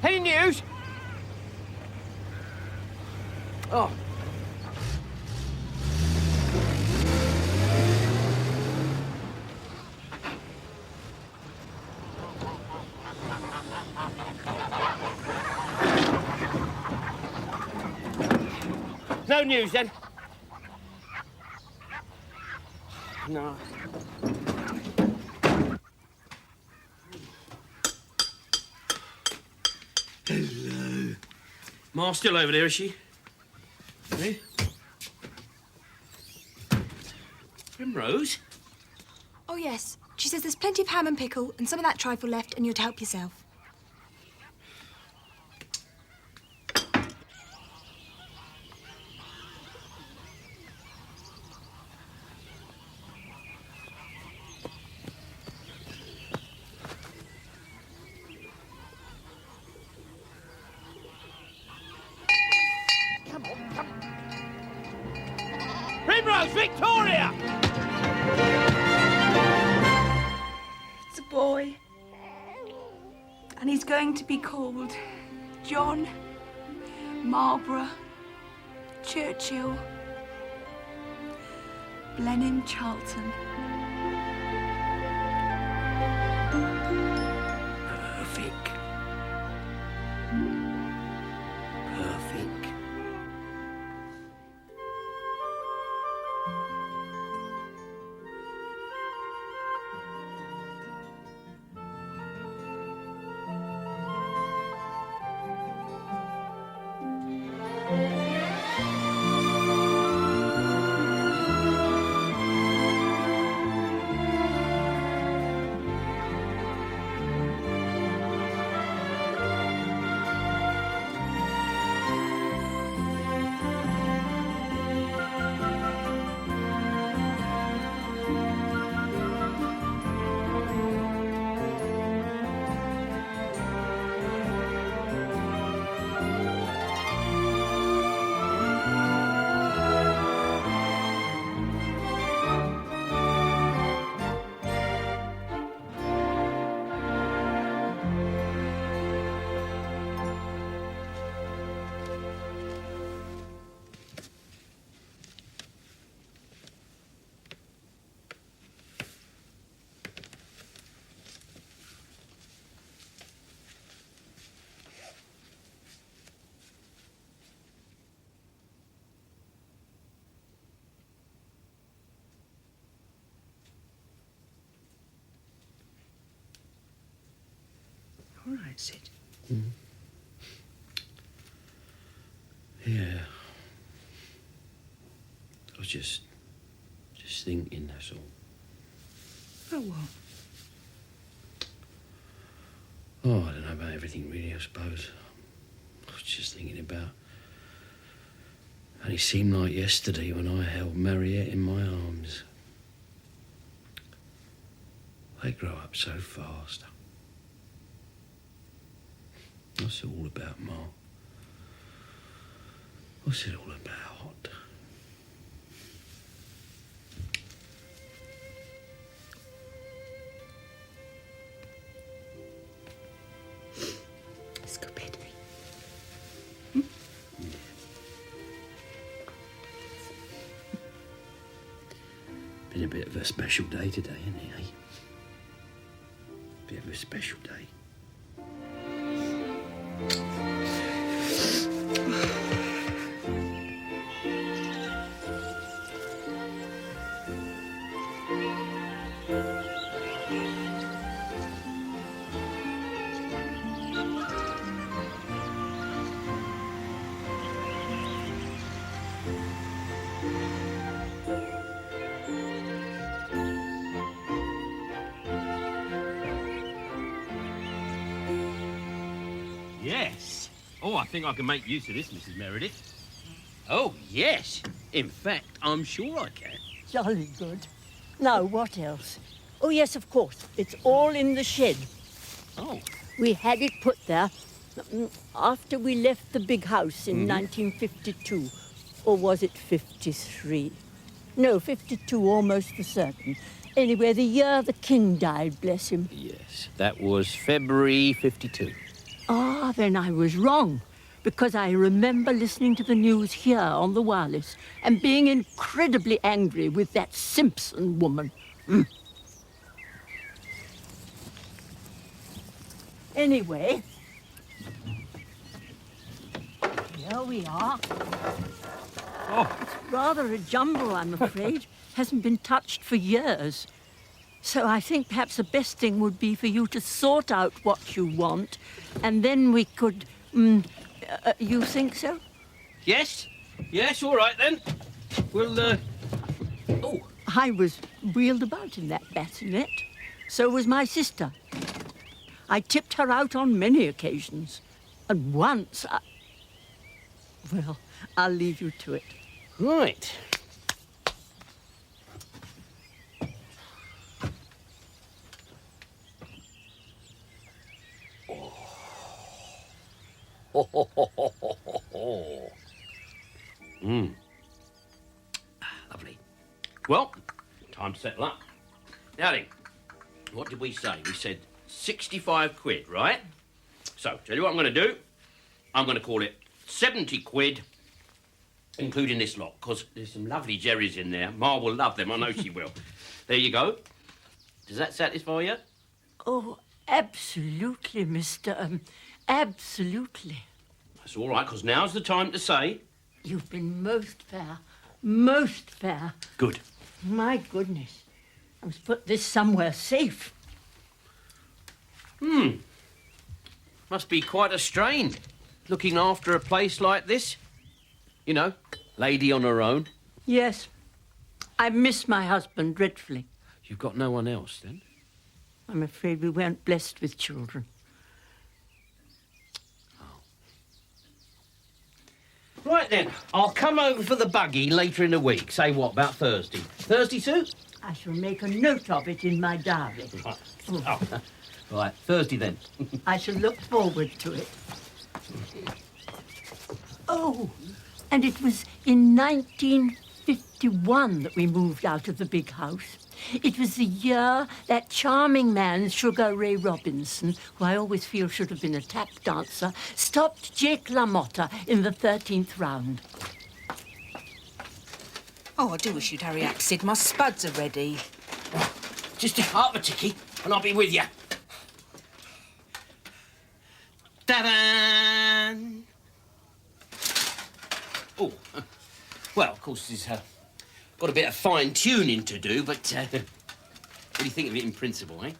Any news? Oh. No news, then? No. Hello. Ma's still over there, is she? Eh? Primrose? Oh, yes. She says there's plenty of ham and pickle and some of that trifle left and you're to help yourself. Primrose, Victoria! It's a boy. And he's going to be called John Marlborough Churchill Blenheim Charlton. Perfect. Perfect. All right, Sid. Yeah. I was just thinking, that's all. Oh, what? Oh, I don't know about everything really, I suppose. I was just thinking about... And it seemed like yesterday when I held Mariette in my arms. They grow up so fast. What's it all about, Ma? What's it all about? Let's go bed. Been a bit of a special day today, isn't it, eh? Bit of a special day. Yes. Oh, I think I can make use of this, Mrs. Meredith. Oh, yes. In fact, I'm sure I can. Jolly good. Now, what else? Oh, yes, of course. It's all in the shed. Oh. We had it put there after we left the big house in 1952. Or was it 53? No, 52, almost for certain. Anyway, the year the king died, bless him. Yes, that was February 52. Ah, then I was wrong, because I remember listening to the news here on the wireless and being incredibly angry with that Simpson woman. Anyway, here we are. It's rather a jumble, I'm afraid. Hasn't been touched for years. So I think perhaps the best thing would be for you to sort out what you want, and then we could... you think so? Yes? Yes, all right then. We'll, Oh, I was wheeled about in that bassinet. So was my sister. I tipped her out on many occasions. And once I... Well, I'll leave you to it. right. Lovely. Well, time to settle up. Now then, what did we say? We said 65 quid, right? So, tell you what I'm going to do. I'm going to call it 70 quid, including this lot, because there's some lovely jerrys in there. Ma will love them, I know she will. There you go. Does that satisfy you? Oh, absolutely, Mr. Absolutely. That's all right, because now's the time to say... You've been most fair. Most fair. Good. My goodness. I must put this somewhere safe. Must be quite a strain, looking after a place like this. You know, lady on her own. Yes. I miss my husband dreadfully. You've got no one else, then? I'm afraid we weren't blessed with children. Right then, I'll come over for the buggy later in the week. Say what, about Thursday? Thursday, Sue? I shall make a note of it in my diary. Right. Oh. Right, Thursday then. I shall look forward to it. Oh, and it was in 1951 that we moved out of the big house. It was the year that charming man, Sugar Ray Robinson, who I always feel should have been a tap dancer, stopped Jake LaMotta in the 13th round. Oh, I do wish you'd hurry up, Sid. My spuds are ready. Just a half a ticky, and I'll be with you. Ta-da! Oh, well, of course, there's got a bit of fine-tuning to do, but what do you think of it in principle, eh?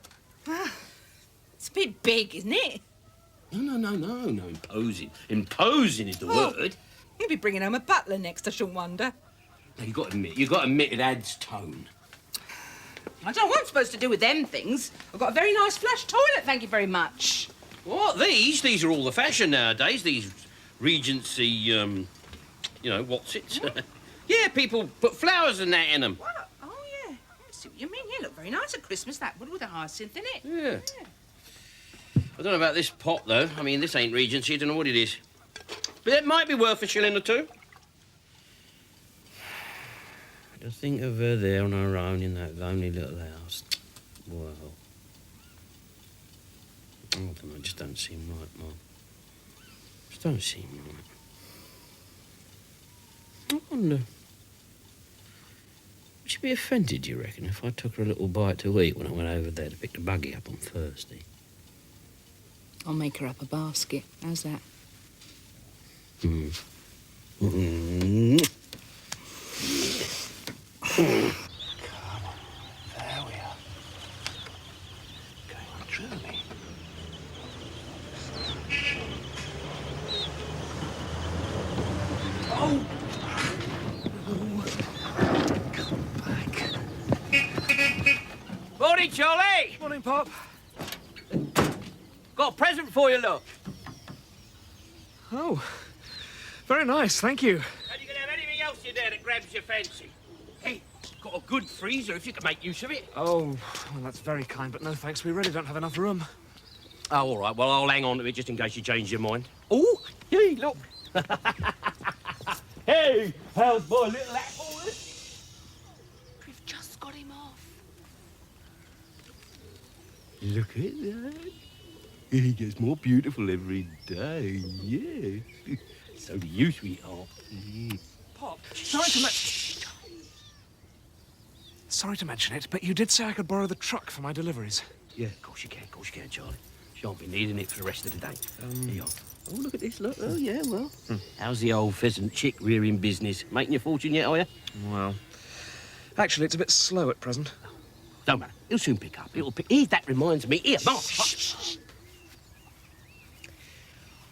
It's a bit big, isn't it? No, imposing. Imposing is the word. You'll be bringing home a butler next, I shouldn't wonder. Now, you've got to admit it adds tone. I don't know what I'm supposed to do with them things. I've got a very nice flush toilet, thank you very much. What, these? These are all the fashion nowadays, these Regency, you know, what's it? Yeah, people put flowers and that in them. What? Oh, yeah. I see what you mean. You look very nice at Christmas, that would, with a hyacinth in it. Yeah. I don't know about this pot, though. I mean, this ain't Regency. I don't know what it is. But it might be worth a shilling or two. To think of her there on her own in that lonely little house. Well, I don't know, it just don't seem right, Mum. Just don't seem right. I wonder... Would she be offended, do you reckon, if I took her a little bite to eat when I went over there to pick the buggy up on Thursday? I'll make her up a basket. How's that? There we are. Going on truly. Oh! Come back. Morning, Charlie! Morning, Pop. Got a present for you, look. Oh, very nice, thank you. And you can have anything else in there that grabs your fancy. Hey, got a good freezer if you can make use of it. Oh, well, that's very kind, but no thanks, we really don't have enough room. Oh, all right, well, I'll hang on to it just in case you change your mind. Oh, hey, look. Hey, how's my little apple? We've just got him off. Look at that. He gets more beautiful every day, yeah. So do you, sweetheart. Pop, sorry to mention it, but you did say I could borrow the truck for my deliveries. Yeah, of course you can, Charlie. She won't be needing it for the rest of the day. Here you are. Oh, look at this, look. Oh, yeah, well. How's the old pheasant chick rearing business? Making your fortune yet, are you? Well, actually, it's a bit slow at present. Don't matter. He'll soon pick up. It'll pick... Here, that reminds me. Here, Mark.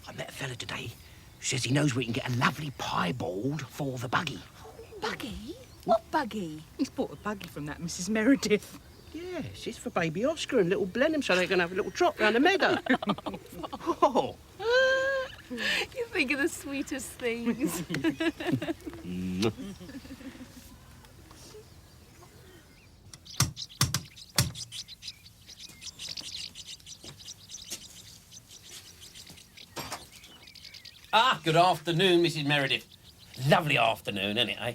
I met a fella today who says he knows we can get a lovely piebald for the buggy. Buggy? What buggy? He's bought a buggy from that Mrs. Meredith. Yes, it's for baby Oscar and little Blenheim so they can have a little trot round the meadow. Oh. You think of the sweetest things. Ah, good afternoon, Mrs. Meredith. Lovely afternoon, isn't it, eh?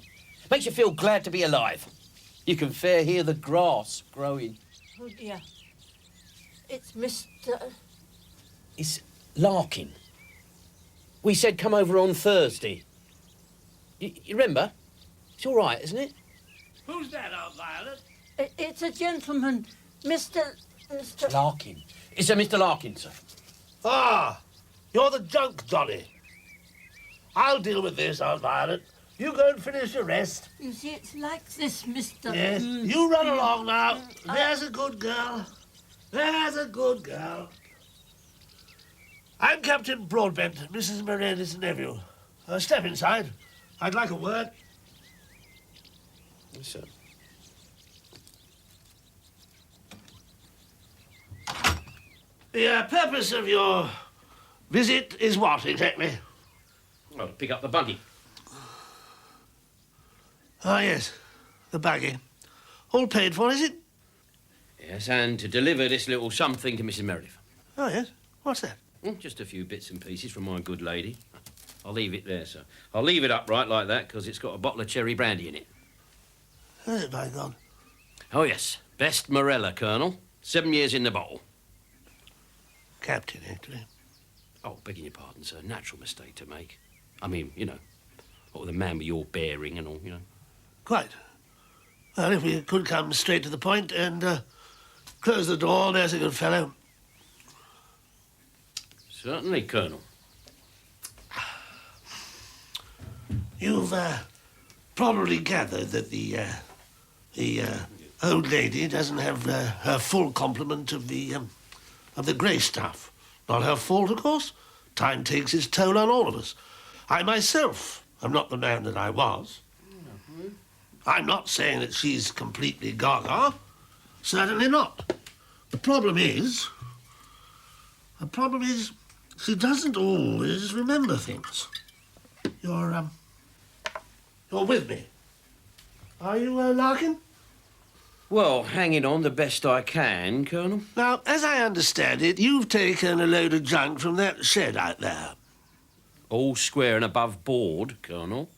Makes you feel glad to be alive. You can fair hear the grass growing. Oh, dear. It's Mr... It's Larkin. We said come over on Thursday. You remember? It's all right, isn't it? Who's that, Aunt Violet? It's a gentleman, Mr... Larkin. It's a Mr. Larkin, sir. Ah, you're the junk Johnny. I'll deal with this, Aunt Violet. You go and finish your rest. You see, it's like this, Mr... Yes, you run along now. There's a good girl. There's a good girl. I'm Captain Broadbent, Mrs. Meredith's nephew. Step inside. I'd like a word. Yes, sir. The purpose of your visit is what, exactly? Well, to pick up the buggy. Ah, yes, the buggy. All paid for, is it? Yes, and to deliver this little something to Mrs. Meredith. Oh, yes. What's that? Just a few bits and pieces from my good lady. I'll leave it there, sir. I'll leave it upright like that because it's got a bottle of cherry brandy in it. Oh, my God. Oh, yes. Best Morella, Colonel. 7 years in the bottle. Captain, actually. Oh, begging your pardon, sir. Natural mistake to make. I mean, you know, what with a man with your bearing and all, you know. Quite. Well, if we could come straight to the point and close the door, there's a good fellow. Certainly, Colonel. You've probably gathered that the old lady doesn't have her full complement of the grey stuff. Not her fault, of course. Time takes its toll on all of us. I myself am not the man that I was. I'm not saying that she's completely gaga. Certainly not. The problem is she doesn't always remember things. You're with me. Are you, Larkin? Well, hanging on the best I can, Colonel. Now, as I understand it, you've taken a load of junk from that shed out there. All square and above board, Colonel.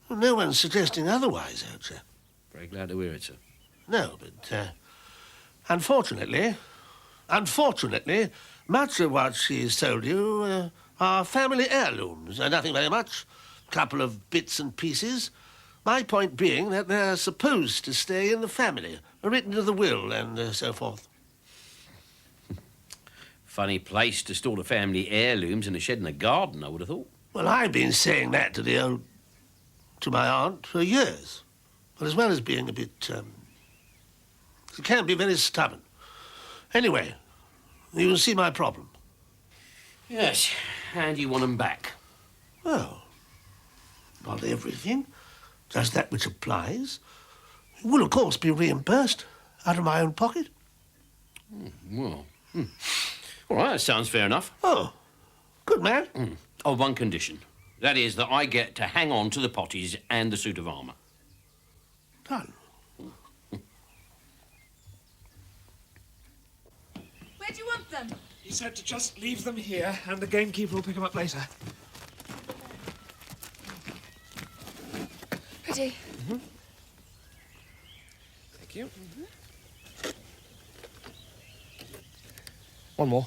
Well, no one's suggesting otherwise, old chap. Very glad to hear it, sir. No, but unfortunately, much of what she's told you are family heirlooms. Nothing very much. Couple of bits and pieces. My point being that they're supposed to stay in the family, written to the will and so forth. Funny place to store the family heirlooms in a shed in the garden, I would have thought. Well, I've been saying that to my aunt for years. But as well as being a bit, she can be very stubborn. Anyway, you can see my problem. Yes, and you want them back. Well, not everything. Just that which applies. It will, of course, be reimbursed out of my own pocket. Well, all right, that sounds fair enough. Oh, good man. On one condition. That is that I get to hang on to the potties and the suit of armour. Done. Where do you want them? He said to just leave them here and the gamekeeper will pick them up later. Pretty. Thank you. One more.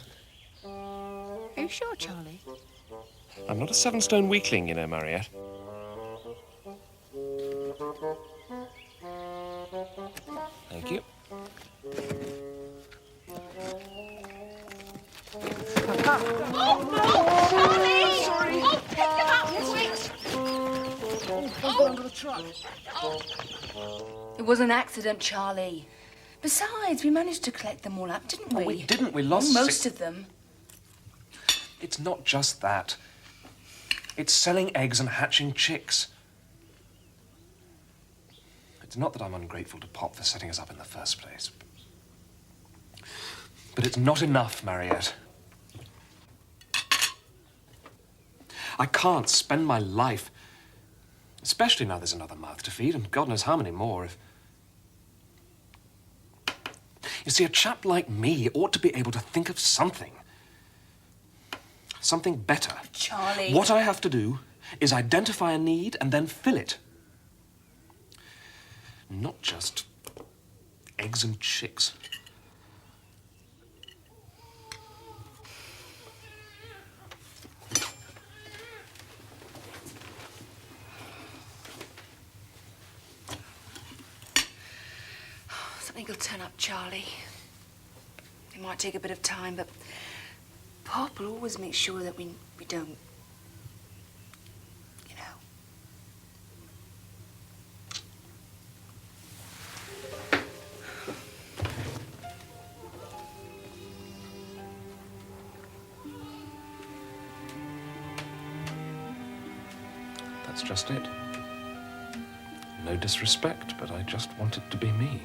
you sure, Charlie? I'm not a seven-stone weakling, you know, Mariette. Thank you. Sorry! Oh, pick him up, quick! Under the truck. It was an accident, Charlie. Besides, we managed to collect them all up, didn't we? We didn't. We lost most of them. It's not just that. It's selling eggs and hatching chicks. It's not that I'm ungrateful to Pop for setting us up in the first place. But it's not enough, Mariette. I can't spend my life, especially now there's another mouth to feed, and God knows how many more, if... You see, a chap like me ought to be able to think of something. Something better. Charlie. What I have to do is identify a need and then fill it. Not just eggs and chicks. Something will turn up, Charlie. It might take a bit of time, but Pop will always make sure that we don't, you know. That's just it. No disrespect, but I just want it to be me.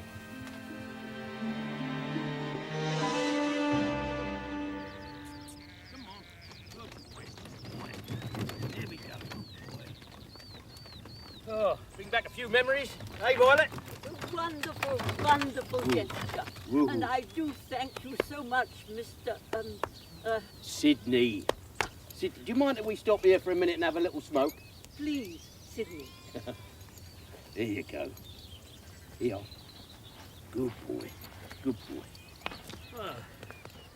Oh, bring back a few memories. Hey, Violet? A wonderful, wonderful gesture. And I do thank you so much, Mr. Sydney. Sydney, do you mind if we stop here for a minute and have a little smoke? Please, Sydney. There you go. Here. Good boy. Good boy. Ah.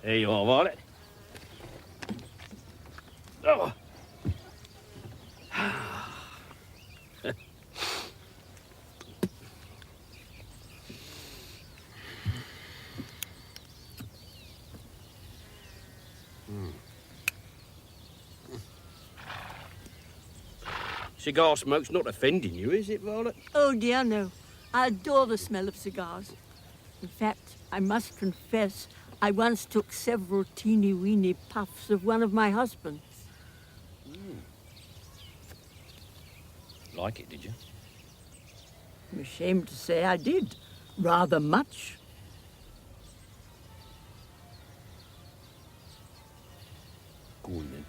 There you are, Violet. Oh. Cigar smoke's not offending you, is it, Violet? Oh, dear, no. I adore the smell of cigars. In fact, I must confess, I once took several teeny-weeny puffs of one of my husband's. Like it, did you? I'm ashamed to say I did. Rather much. Go on, then.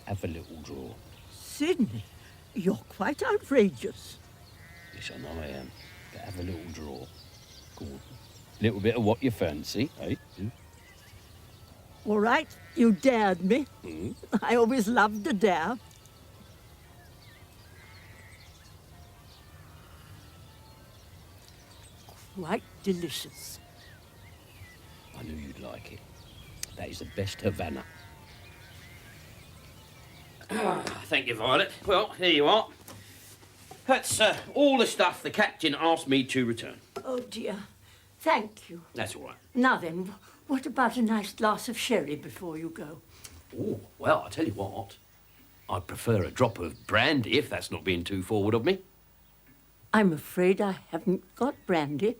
Have a little draw. Sydney, you're quite outrageous. Yes, I know I am. But have a little draw. Go on. Little bit of what you fancy, eh? All right, you dared me. I always loved a dare. Quite delicious. I knew you'd like it. That is the best Havana. Thank you, Violet. Well, here you are. That's all the stuff the captain asked me to return. Oh, dear. Thank you. That's all right. Now then, what about a nice glass of sherry before you go? Oh, well, I'll tell you what. I'd prefer a drop of brandy, if that's not being too forward of me. I'm afraid I haven't got brandy.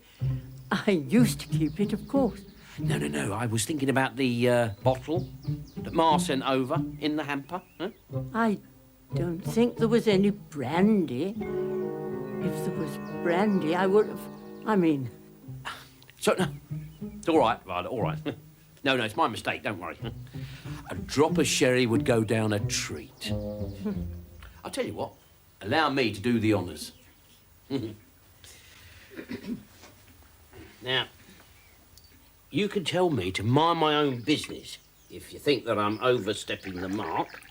I used to keep it, of course. No. I was thinking about the bottle that Ma sent over in the hamper. Huh? I don't think there was any brandy. If there was brandy, I would have... So, no. It's all right, Violet, all right. No, it's my mistake, don't worry. A drop of sherry would go down a treat. I'll tell you what. Allow me to do the honours. Now, you can tell me to mind my own business if you think that I'm overstepping the mark.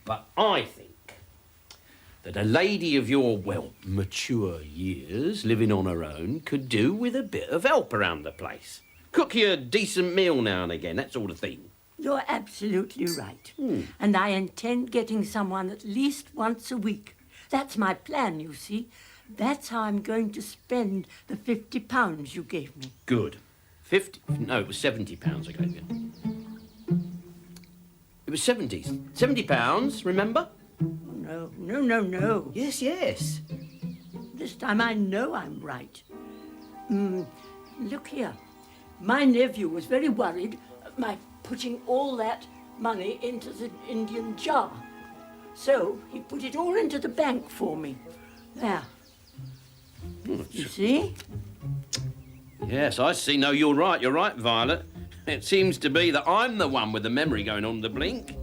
But I think that a lady of your, well, mature years, living on her own, could do with a bit of help around the place. Cook you a decent meal now and again, that sort of thing. You're absolutely right. And I intend getting someone at least once a week. That's my plan, you see. That's how I'm going to spend the £50 you gave me. Good. 50? No, it was £70 I gave you. It was 70. £70, remember? No. Yes, yes. This time I know I'm right. Look here. My nephew was very worried at my putting all that money into the Indian jar. So he put it all into the bank for me. There. You see? Yes, I see. No, you're right, Violet. It seems to be that I'm the one with the memory going on the blink.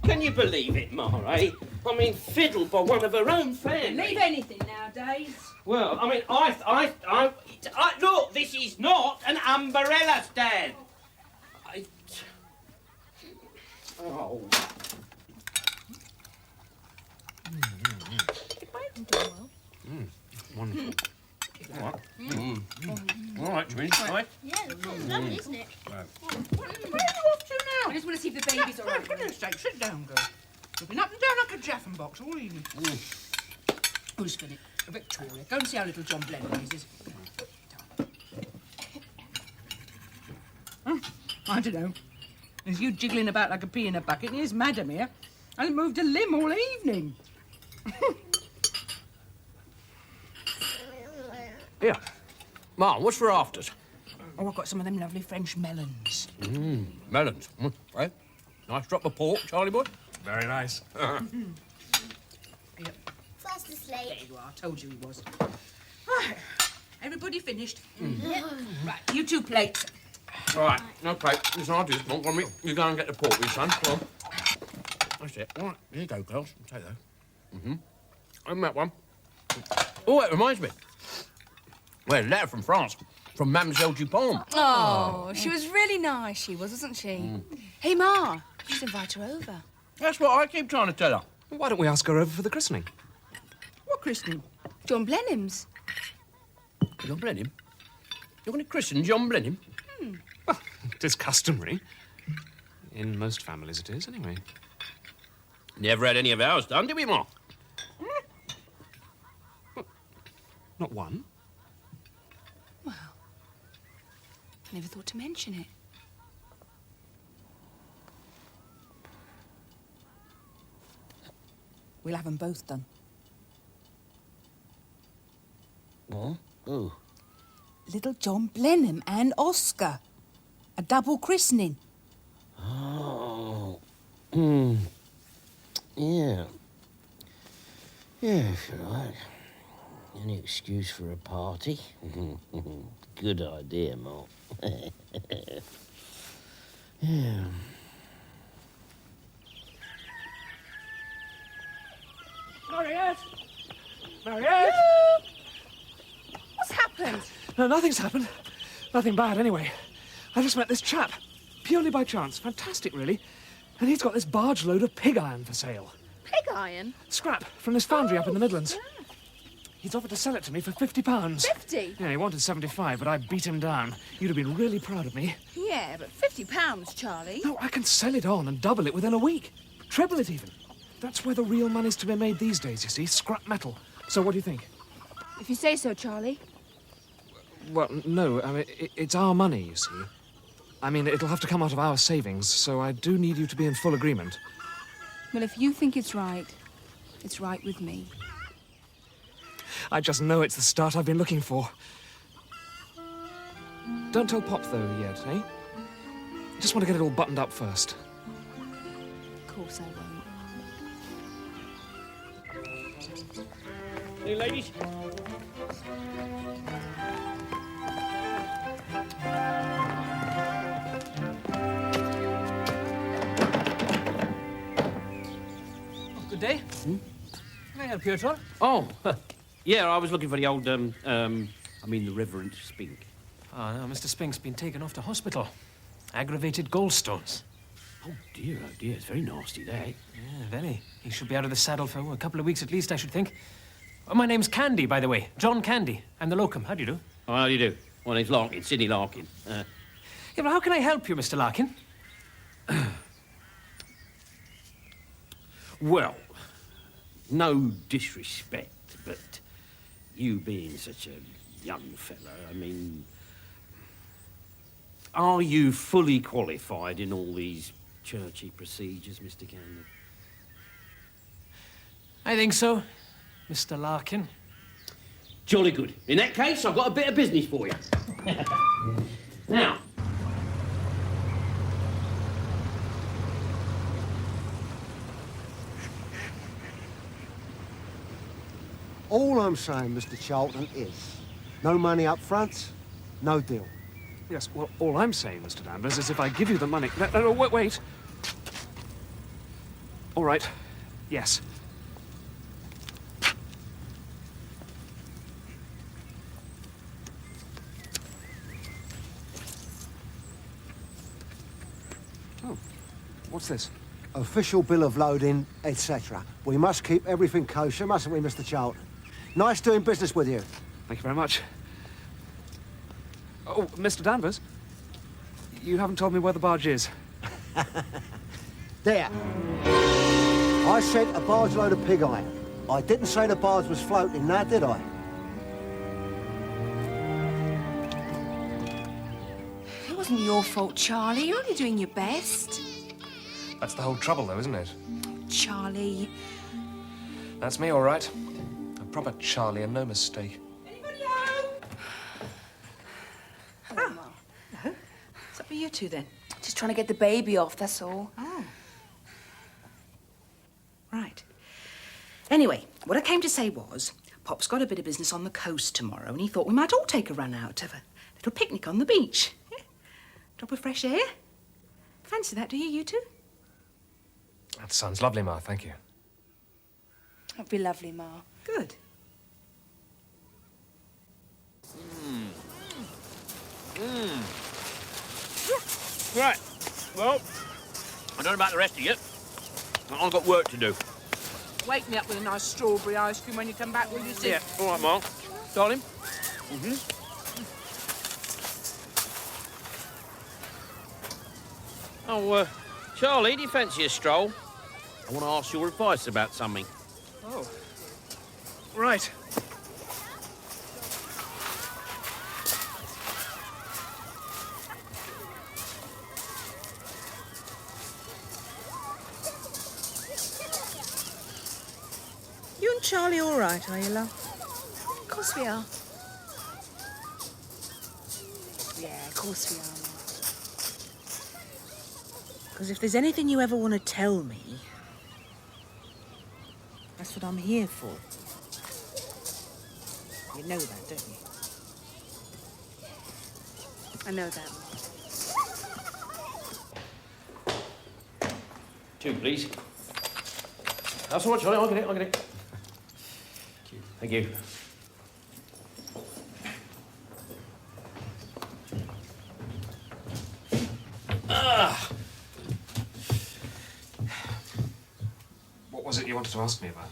Can you believe it, Ma, eh? I mean, fiddled by one of her own family. Leave anything nowadays. Well, I mean, I look, this is not an umbrella stand. Oh. Wonderful. All right, Jimmy. All right. Yeah, it's lovely, isn't it? Where are you off to now? I just want to see if the baby's all right. For goodness sake, sit down, girl. You've been up and down like a jaffin box all evening. Who's finished? Victoria. Go and see how little John Blenheim is. I don't know. There's you jiggling about like a pea in a bucket, and here's Madam here. Hasn't moved a limb all evening. Here. Ma, what's for afters? Oh, I've got some of them lovely French melons. Melons. Right. Nice drop of pork, Charlie boy. Very nice. Fast asleep. There you are. I told you he was. Right. Everybody finished? Right, you 2 plates. All right, okay. Listen, I'll do this. Come on, you go and get the pork, you son. Come on. That's it. All right, here you go, girls. Take those. And that one. Oh, it reminds me. Well, a letter from France, from Mademoiselle Dupont. Oh, she was really nice, she was, wasn't she? Hey, Ma, you should invite her over. That's what I keep trying to tell her. Why don't we ask her over for the christening? What christening? John Blenheim's. John Blenheim? You're going to christen John Blenheim? Well, it is customary. In most families it is, anyway. Never had any of ours done, did we, Ma? Not one. Well, I never thought to mention it. We'll have them both done. What? Oh. Little John Blenheim and Oscar. A double christening. Oh. Yeah. Yeah, if you like. Any excuse for a party? Good idea, Mark. Yeah. Mariette! Mariette! What's happened? No, nothing's happened. Nothing bad, anyway. I just met this chap. Purely by chance. Fantastic, really. And he's got this barge load of pig iron for sale. Pig iron? Scrap from this foundry up in the Midlands. He's offered to sell it to me for £50. 50? Yeah, he wanted 75, but I beat him down. You'd have been really proud of me. Yeah, but £50, Charlie. No, I can sell it on and double it within a week. Treble it, even. That's where the real money's to be made these days, you see. Scrap metal. So what do you think? If you say so, Charlie. Well, no, I mean, it's our money, you see. I mean, it'll have to come out of our savings, so I do need you to be in full agreement. Well, if you think it's right with me. I just know it's the start I've been looking for. Don't tell Pop, though, yet, eh? Just want to get it all buttoned up first. Of course I won't. Hey, ladies. Good day. Can I help you at all? Oh, yeah, I was looking for the old, the Reverend Spink. Oh, no, Mr. Spink's been taken off to hospital. Aggravated gallstones. Oh, dear, it's very nasty, that. Yeah, very. He should be out of the saddle for a couple of weeks at least, I should think. Oh, my name's Candy, by the way. John Candy. I'm the locum. How do you do? Oh, how do you do? My name's Larkin, Sidney Larkin. Yeah, but how can I help you, Mr. Larkin? Well, no disrespect, but you being such a young fella, I mean, are you fully qualified in all these churchy procedures, Mr. Camden? I think so, Mr. Larkin. Jolly good. In that case, I've got a bit of business for you. Now, All I'm saying, Mr. Charlton, is no money up front, no deal. Yes, well, all I'm saying, Mr. Danvers, is if I give you the money... No, wait. All right. Yes. Oh, what's this? Official bill of loading, etc. We must keep everything kosher, mustn't we, Mr. Charlton? Nice doing business with you. Thank you very much. Oh, Mr. Danvers, you haven't told me where the barge is. There. I sent a barge load of pig iron. I didn't say the barge was floating, now did I? It wasn't your fault, Charlie. You're only doing your best. That's the whole trouble, though, isn't it? Charlie. That's me, all right. A proper Charlie and no mistake. Anybody home? Hello, Ma. Hello. What's up with you two, then? Just trying to get the baby off, that's all. Oh. Right. Anyway, what I came to say was, Pop's got a bit of business on the coast tomorrow, and he thought we might all take a run out, have a little picnic on the beach. Yeah. Drop of fresh air. Fancy that, do you two? That sounds lovely, Ma, thank you. That'd be lovely, Ma. Good. Right. Well, I don't know about the rest of you. I've got work to do. Wake me up with a nice strawberry ice cream when you come back, will you, Sid? Yeah, all right, Mark. Darling? Oh, Charlie, do you fancy a stroll? I want to ask your advice about something. Oh. Right. You and Charlie all right, are you, love? Of course we are. Yeah, of course we are, Ma. Because if there's anything you ever want to tell me, that's what I'm here for. You know that, don't you? I know that, Ma. 2, please. That's all right, Charlie. I'll get it. Thank you. What was it you wanted to ask me about?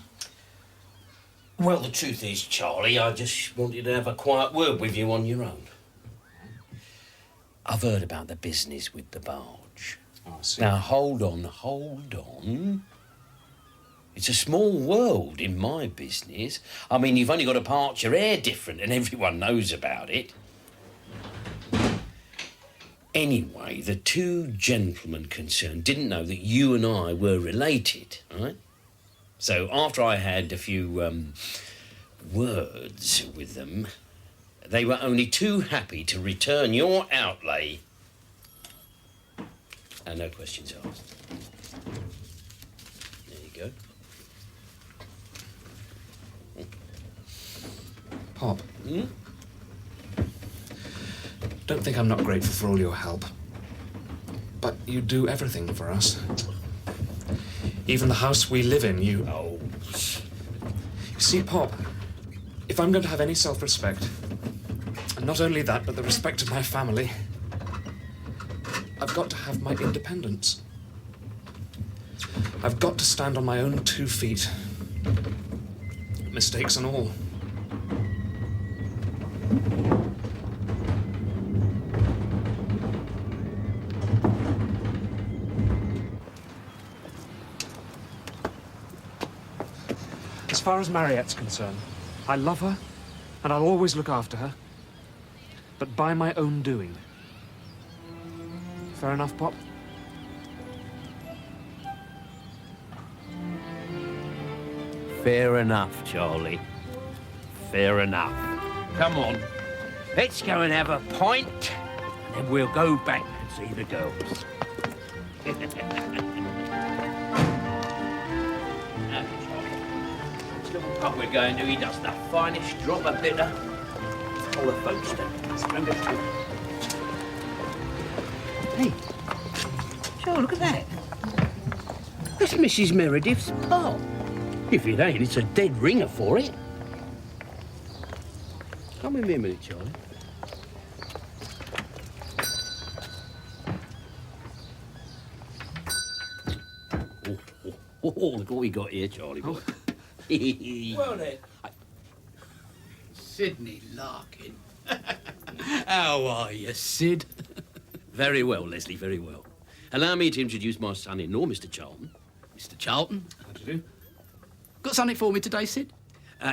Well, the truth is, Charlie, I just wanted to have a quiet word with you on your own. I've heard about the business with the barge. Oh, I see. Now, hold on. It's a small world in my business. I mean, you've only got to part your hair different and everyone knows about it. Anyway, the 2 gentlemen concerned didn't know that you and I were related, right? So after I had a few words with them, they were only too happy to return your outlay. And no questions asked. There you go. Pop. Don't think I'm not grateful for all your help. But you do everything for us. Even the house we live in, you... Oh. You see, Pop, if I'm going to have any self-respect, and not only that, but the respect of my family, I've got to have my independence. I've got to stand on my own 2 feet. Mistakes and all. far as Mariette's concerned, I love her, and I'll always look after her. But by my own doing. Fair enough, Pop? Fair enough, Charlie. Fair enough. Come on. Let's go and have a pint, and then we'll go back and see the girls. Now, Charlie, this little pub we're going to, he does the finest drop of bitter. All the Folkestone. Hey, Joe, look at that. That's Mrs. Meredith's pub. If it ain't, it's a dead ringer for it. Come with me a minute, Charlie. Oh, look what we got here, Charlie boy. Well then, Sydney Larkin. How are you, Sid? Very well, Leslie, very well. Allow me to introduce my son-in-law, Mr. Charlton. Mr. Charlton, how do you do? Got something for me today, Sid?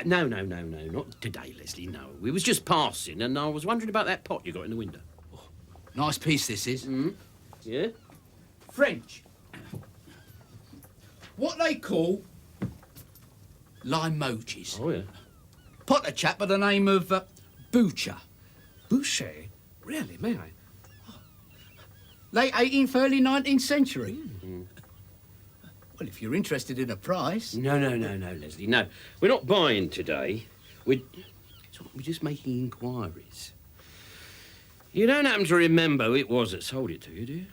No, not today, Leslie, no. We was just passing, and I was wondering about that pot you got in the window. Oh, nice piece this is. Yeah? French. What they call limojis. Oh, yeah. Pot a chap by the name of Boucher. Boucher? Really, may I? Late 18th, early 19th century. Well, if you're interested in a price... No, Leslie, no. We're not buying today. We're just making inquiries. You don't happen to remember who it was that sold it to you, do you?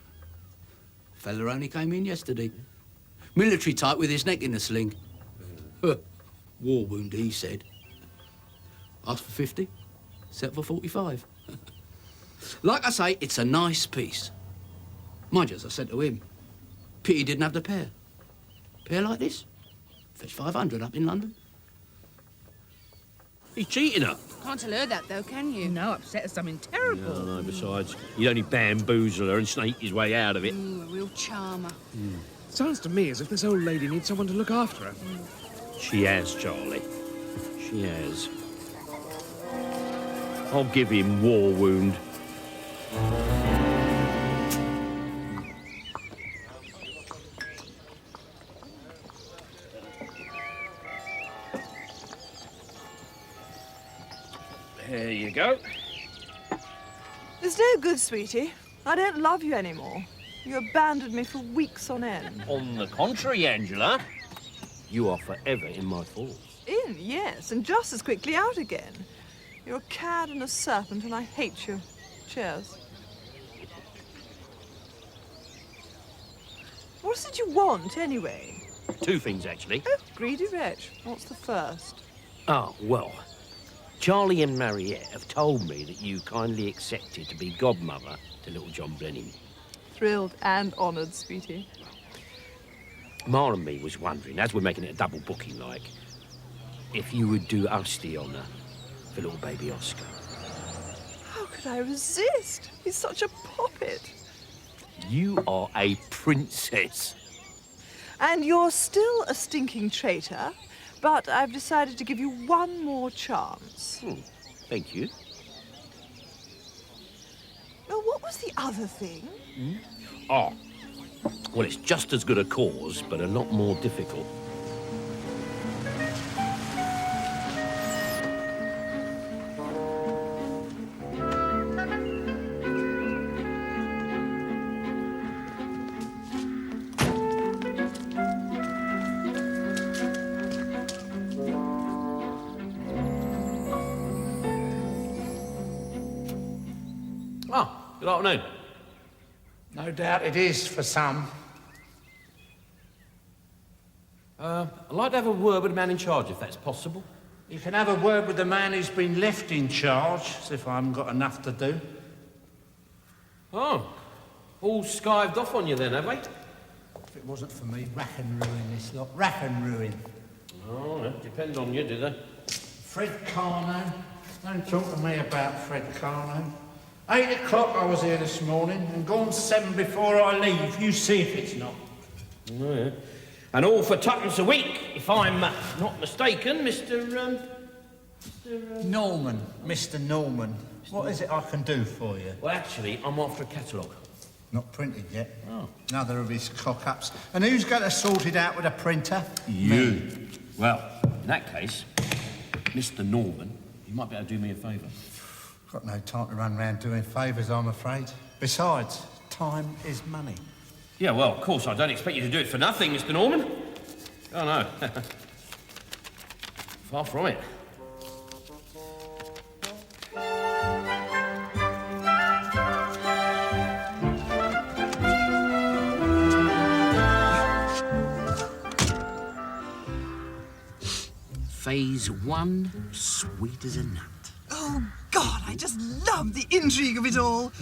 Fella only came in yesterday. Military type with his neck in a sling. War wound, he said. Asked for 50, set for 45. Like I say, it's a nice piece. Mind you, as I said to him, pity he didn't have the pair. Pair like this, fetch 500 up in London. He's cheating her. Can't tell her that, though, can you? No, upset her something terrible. No, besides, he'd only bamboozle her and snake his way out of it. Ooh, a real charmer. Sounds to me as if this old lady needs someone to look after her. She has, Charlie. She has. I'll give him war wound. There you go. There's no good, sweetie. I don't love you anymore. You abandoned me for weeks on end. On the contrary, Angela, you are forever in my thoughts. In, yes, and just as quickly out again. You're a cad and a serpent, and I hate you. Cheers. What is it you want, anyway? Two things, actually. Oh, greedy wretch. What's the first? Oh, well, Charlie and Mariette have told me that you kindly accepted to be godmother to little John Blenheim. Thrilled and honoured, sweetie. Ma and me was wondering, as we're making it a double booking like, if you would do us the honour for little baby Oscar. How could I resist? He's such a poppet. You are a princess. And you're still a stinking traitor, but I've decided to give you one more chance. Thank you. Well, what was the other thing? Oh, well, it's just as good a cause, but a lot more difficult. Oh, good afternoon. No doubt it is for some. I'd like to have a word with the man in charge, if that's possible. You can have a word with the man who's been left in charge, as if I haven't got enough to do. Oh, all skived off on you then, have they? If it wasn't for me, rack and ruin this lot. Rack and ruin. Oh, that depends on you, do they? Fred Carno. Don't talk to me about Fred Carno. 8 o'clock I was here this morning, and gone 7 before I leave. You see if it's not. Oh, yeah. And all for twopence a week, if I'm not mistaken, Mr. Norman, Mr. Norman. What is it I can do for you? Well, actually, I'm after a catalogue. Not printed yet. Oh. Another of his cock-ups. And who's going to sort it out with a printer? You. Me. Well, in that case, Mr. Norman, you might be able to do me a favour. Got no time to run round doing favours, I'm afraid. Besides, time is money. Yeah, well, of course, I don't expect you to do it for nothing, Mr. Norman. Oh, no. Far from it. Phase 1, sweet as a nut. Oh, God, I just love the intrigue of it all.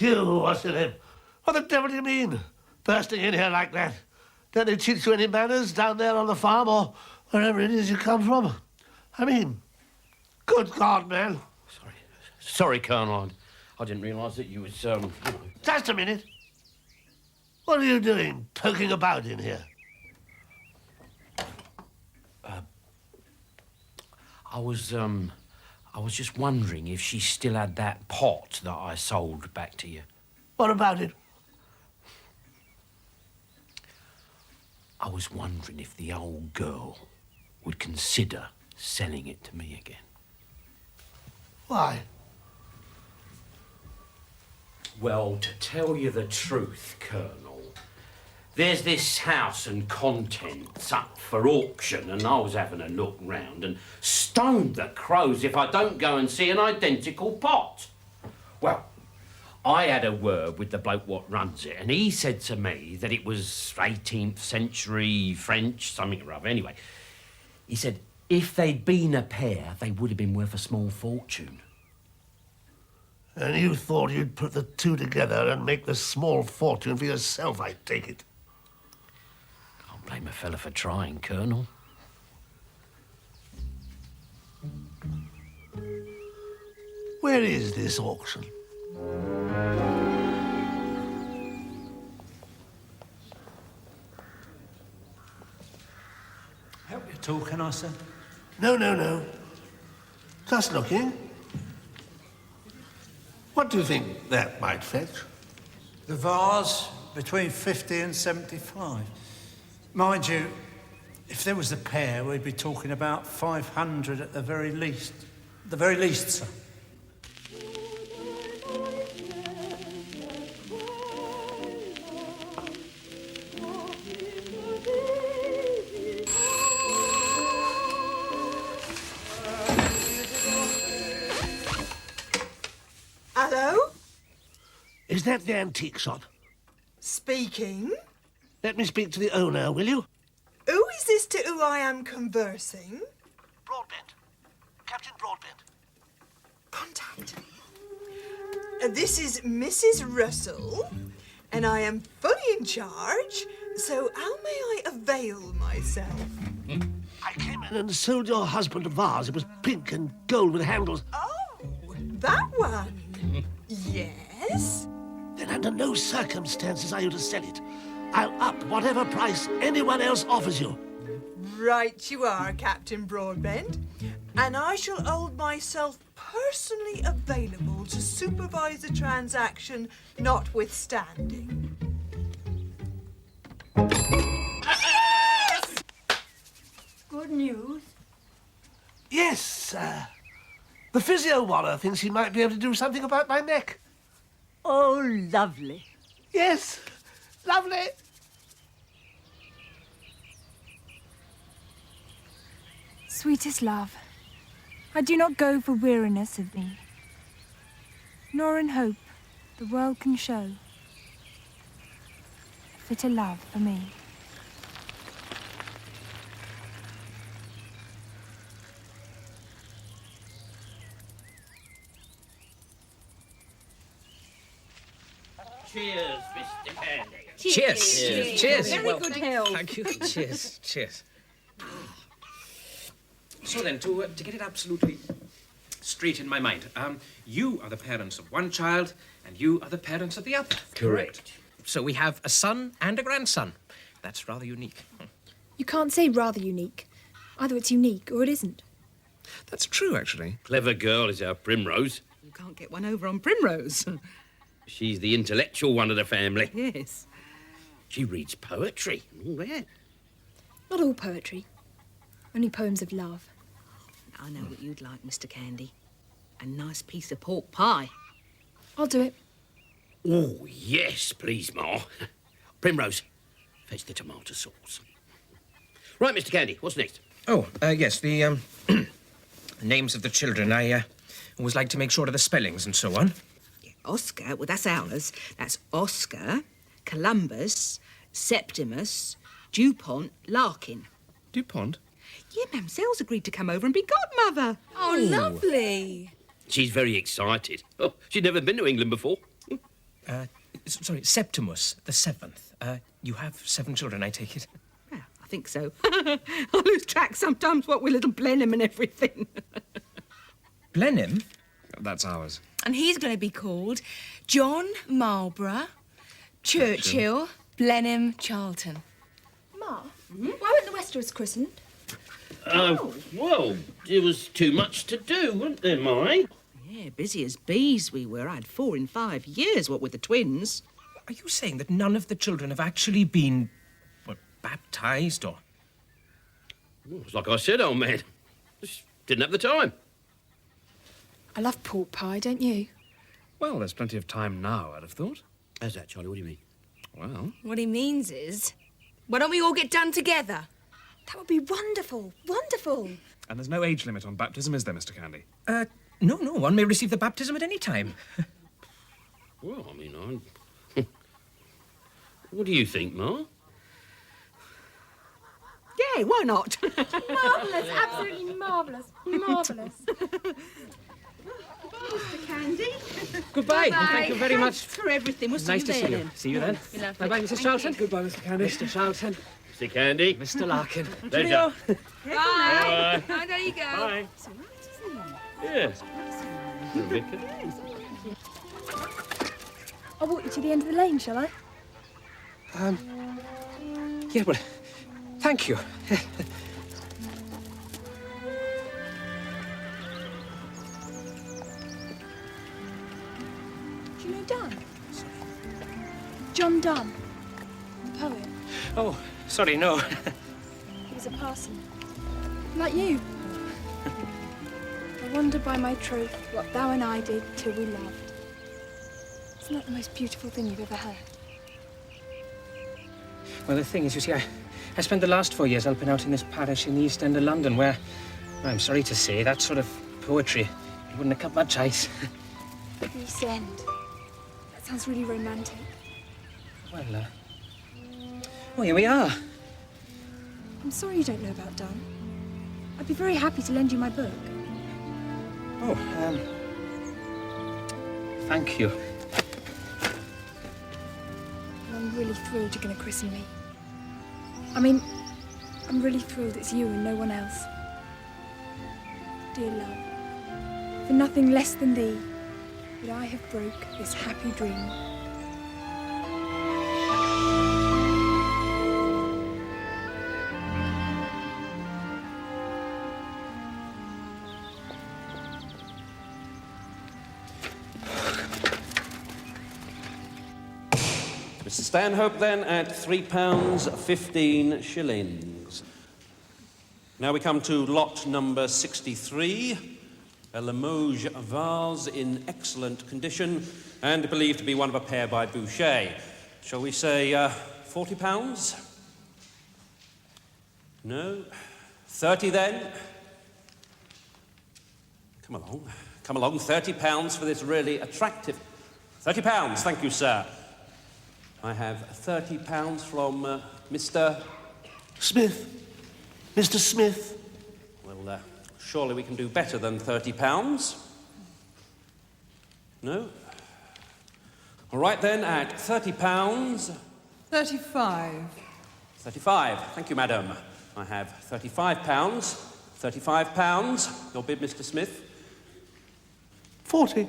You, what's your name? What the devil do you mean? Bursting in here like that? Don't they teach you any manners down there on the farm or wherever it is you come from? I mean, good God, man. Sorry, Colonel. I didn't realise that you was, Just a minute. What are you doing, poking about in here? I was just wondering if she still had that pot that I sold back to you. What about it? I was wondering if the old girl would consider selling it to me again. Why? Well, to tell you the truth, Colonel, there's this house and contents up for auction, and I was having a look round and stoned the crows if I don't go and see an identical pot. Well, I had a word with the bloke what runs it, and he said to me that it was 18th century French, something or other. Anyway, he said if they'd been a pair, they would have been worth a small fortune. And you thought you'd put the two together and make the small fortune for yourself, I take it. Can't blame a fella for trying, Colonel. Where is this auction? Help you talk, can I, sir? No. Just looking. What do you think that might fetch? The vase, between 50 and 75. Mind you, if there was a pair, we'd be talking about 500 at the very least. The very least, sir. Hello? Is that the antique shop? Speaking. Let me speak to the owner, will you? Who is this to who I am conversing? Broadbent. Captain Broadbent. Contact. This is Mrs. Russell, and I am fully in charge, so how may I avail myself? I came in and sold your husband a vase. It was pink and gold with handles. Oh, that one? Yes? Then under no circumstances are you to sell it. I'll up whatever price anyone else offers you. Right you are, Captain Broadbent. And I shall hold myself personally available to supervise the transaction notwithstanding. Good news? Yes, the physio waller thinks he might be able to do something about my neck. Oh, lovely. Yes, lovely. Sweetest love, I do not go for weariness of thee, nor in hope the world can show fitter love for me. Cheers, Mr. Candy. Cheers. Cheers. Very Well, good health. Thank you. Cheers. Cheers. So then, to get it absolutely straight in my mind, you are the parents of one child, and you are the parents of the other. Correct. So we have a son and a grandson. That's rather unique. You can't say rather unique. Either it's unique or it isn't. That's true, actually. Clever girl is our Primrose. You can't get one over on Primrose. She's the intellectual one of the family. Yes. She reads poetry and all that. Not all poetry. Only poems of love. I know what you'd like, Mr. Candy. A nice piece of pork pie. I'll do it. Oh, yes, please, Ma. Primrose, fetch the tomato sauce. Right, Mr. Candy, what's next? Oh, yes, the names of the children. I always like to make sure of the spellings and so on. Yeah, Oscar, well, that's ours. That's Oscar, Columbus, Septimus, DuPont, Larkin. DuPont? Yeah, Mamselle's agreed to come over and be godmother. Oh, lovely. She's very excited. Oh, she'd never been to England before. Sorry, Septimus, the seventh. You have 7 children, I take it? Yeah, I think so. I lose track sometimes, what with little Blenheim and everything. Blenheim? That's ours. And he's going to be called John Marlborough, Churchill, Blenheim, Charlton. Ma, why weren't the Westerers christened? Well, there was too much to do, wasn't there, Mai? Yeah, busy as bees we were. I had 4 in 5 years, what with the twins. Are you saying that none of the children have actually been, baptised or... Well, it's like I said, old man. Just didn't have the time. I love pork pie, don't you? Well, there's plenty of time now, I'd have thought. How's that, Charlie? What do you mean? Well... What he means is, why don't we all get done together? That would be wonderful, wonderful. And there's no age limit on baptism, is there, Mr. Candy? No, one may receive the baptism at any time. Well, I mean, What do you think, Ma? Yeah, why not? Marvellous, absolutely marvellous, marvellous. Mr. Candy. Goodbye. Bye-bye. Thank you very much. Thanks for everything. We'll see Nice you to there see you. then. See you then. Be lovely. Bye-bye, Mrs. Thank Charlton. you. Goodbye, Mr. Candy. Mr. Charlton. Mr. Candy. Mr. Larkin. Pleasure. Bye. Oh, there you go. Bye. It's all right, Yes. Rebecca. I'll walk you to the end of the lane, shall I? Yeah, well, thank you. Do you know Donne? John Donne, the poet. Oh, sorry, no. He was a parson. Like you. I wander by my troth, what thou and I did till we loved. Isn't that the most beautiful thing you've ever heard? Well, the thing is, you see, I spent the last 4 years helping out in this parish in the East End of London where, I'm sorry to say, that sort of poetry wouldn't have cut much ice. East End. That sounds really romantic. Well, well, here we are. I'm sorry you don't know about Donne. I'd be very happy to lend you my book. Oh, thank you. And I'm really thrilled you're going to christen me. I mean, I'm really thrilled it's you and no one else. Dear love, for nothing less than thee would I have broke this happy dream. Mr. Stanhope, then, at £3.15. Now we come to lot number 63, a Limoges vase in excellent condition and believed to be one of a pair by Boucher. Shall we say £40? No? 30 then? Come along, £30 for this really attractive... £30, thank you, sir. I have £30 from Mr... Smith. Mr. Smith. Well, surely we can do better than £30. No? All right then, at £30. 35. 35. Thank you, madam. I have £35. £35. Your bid, Mr. Smith? 40.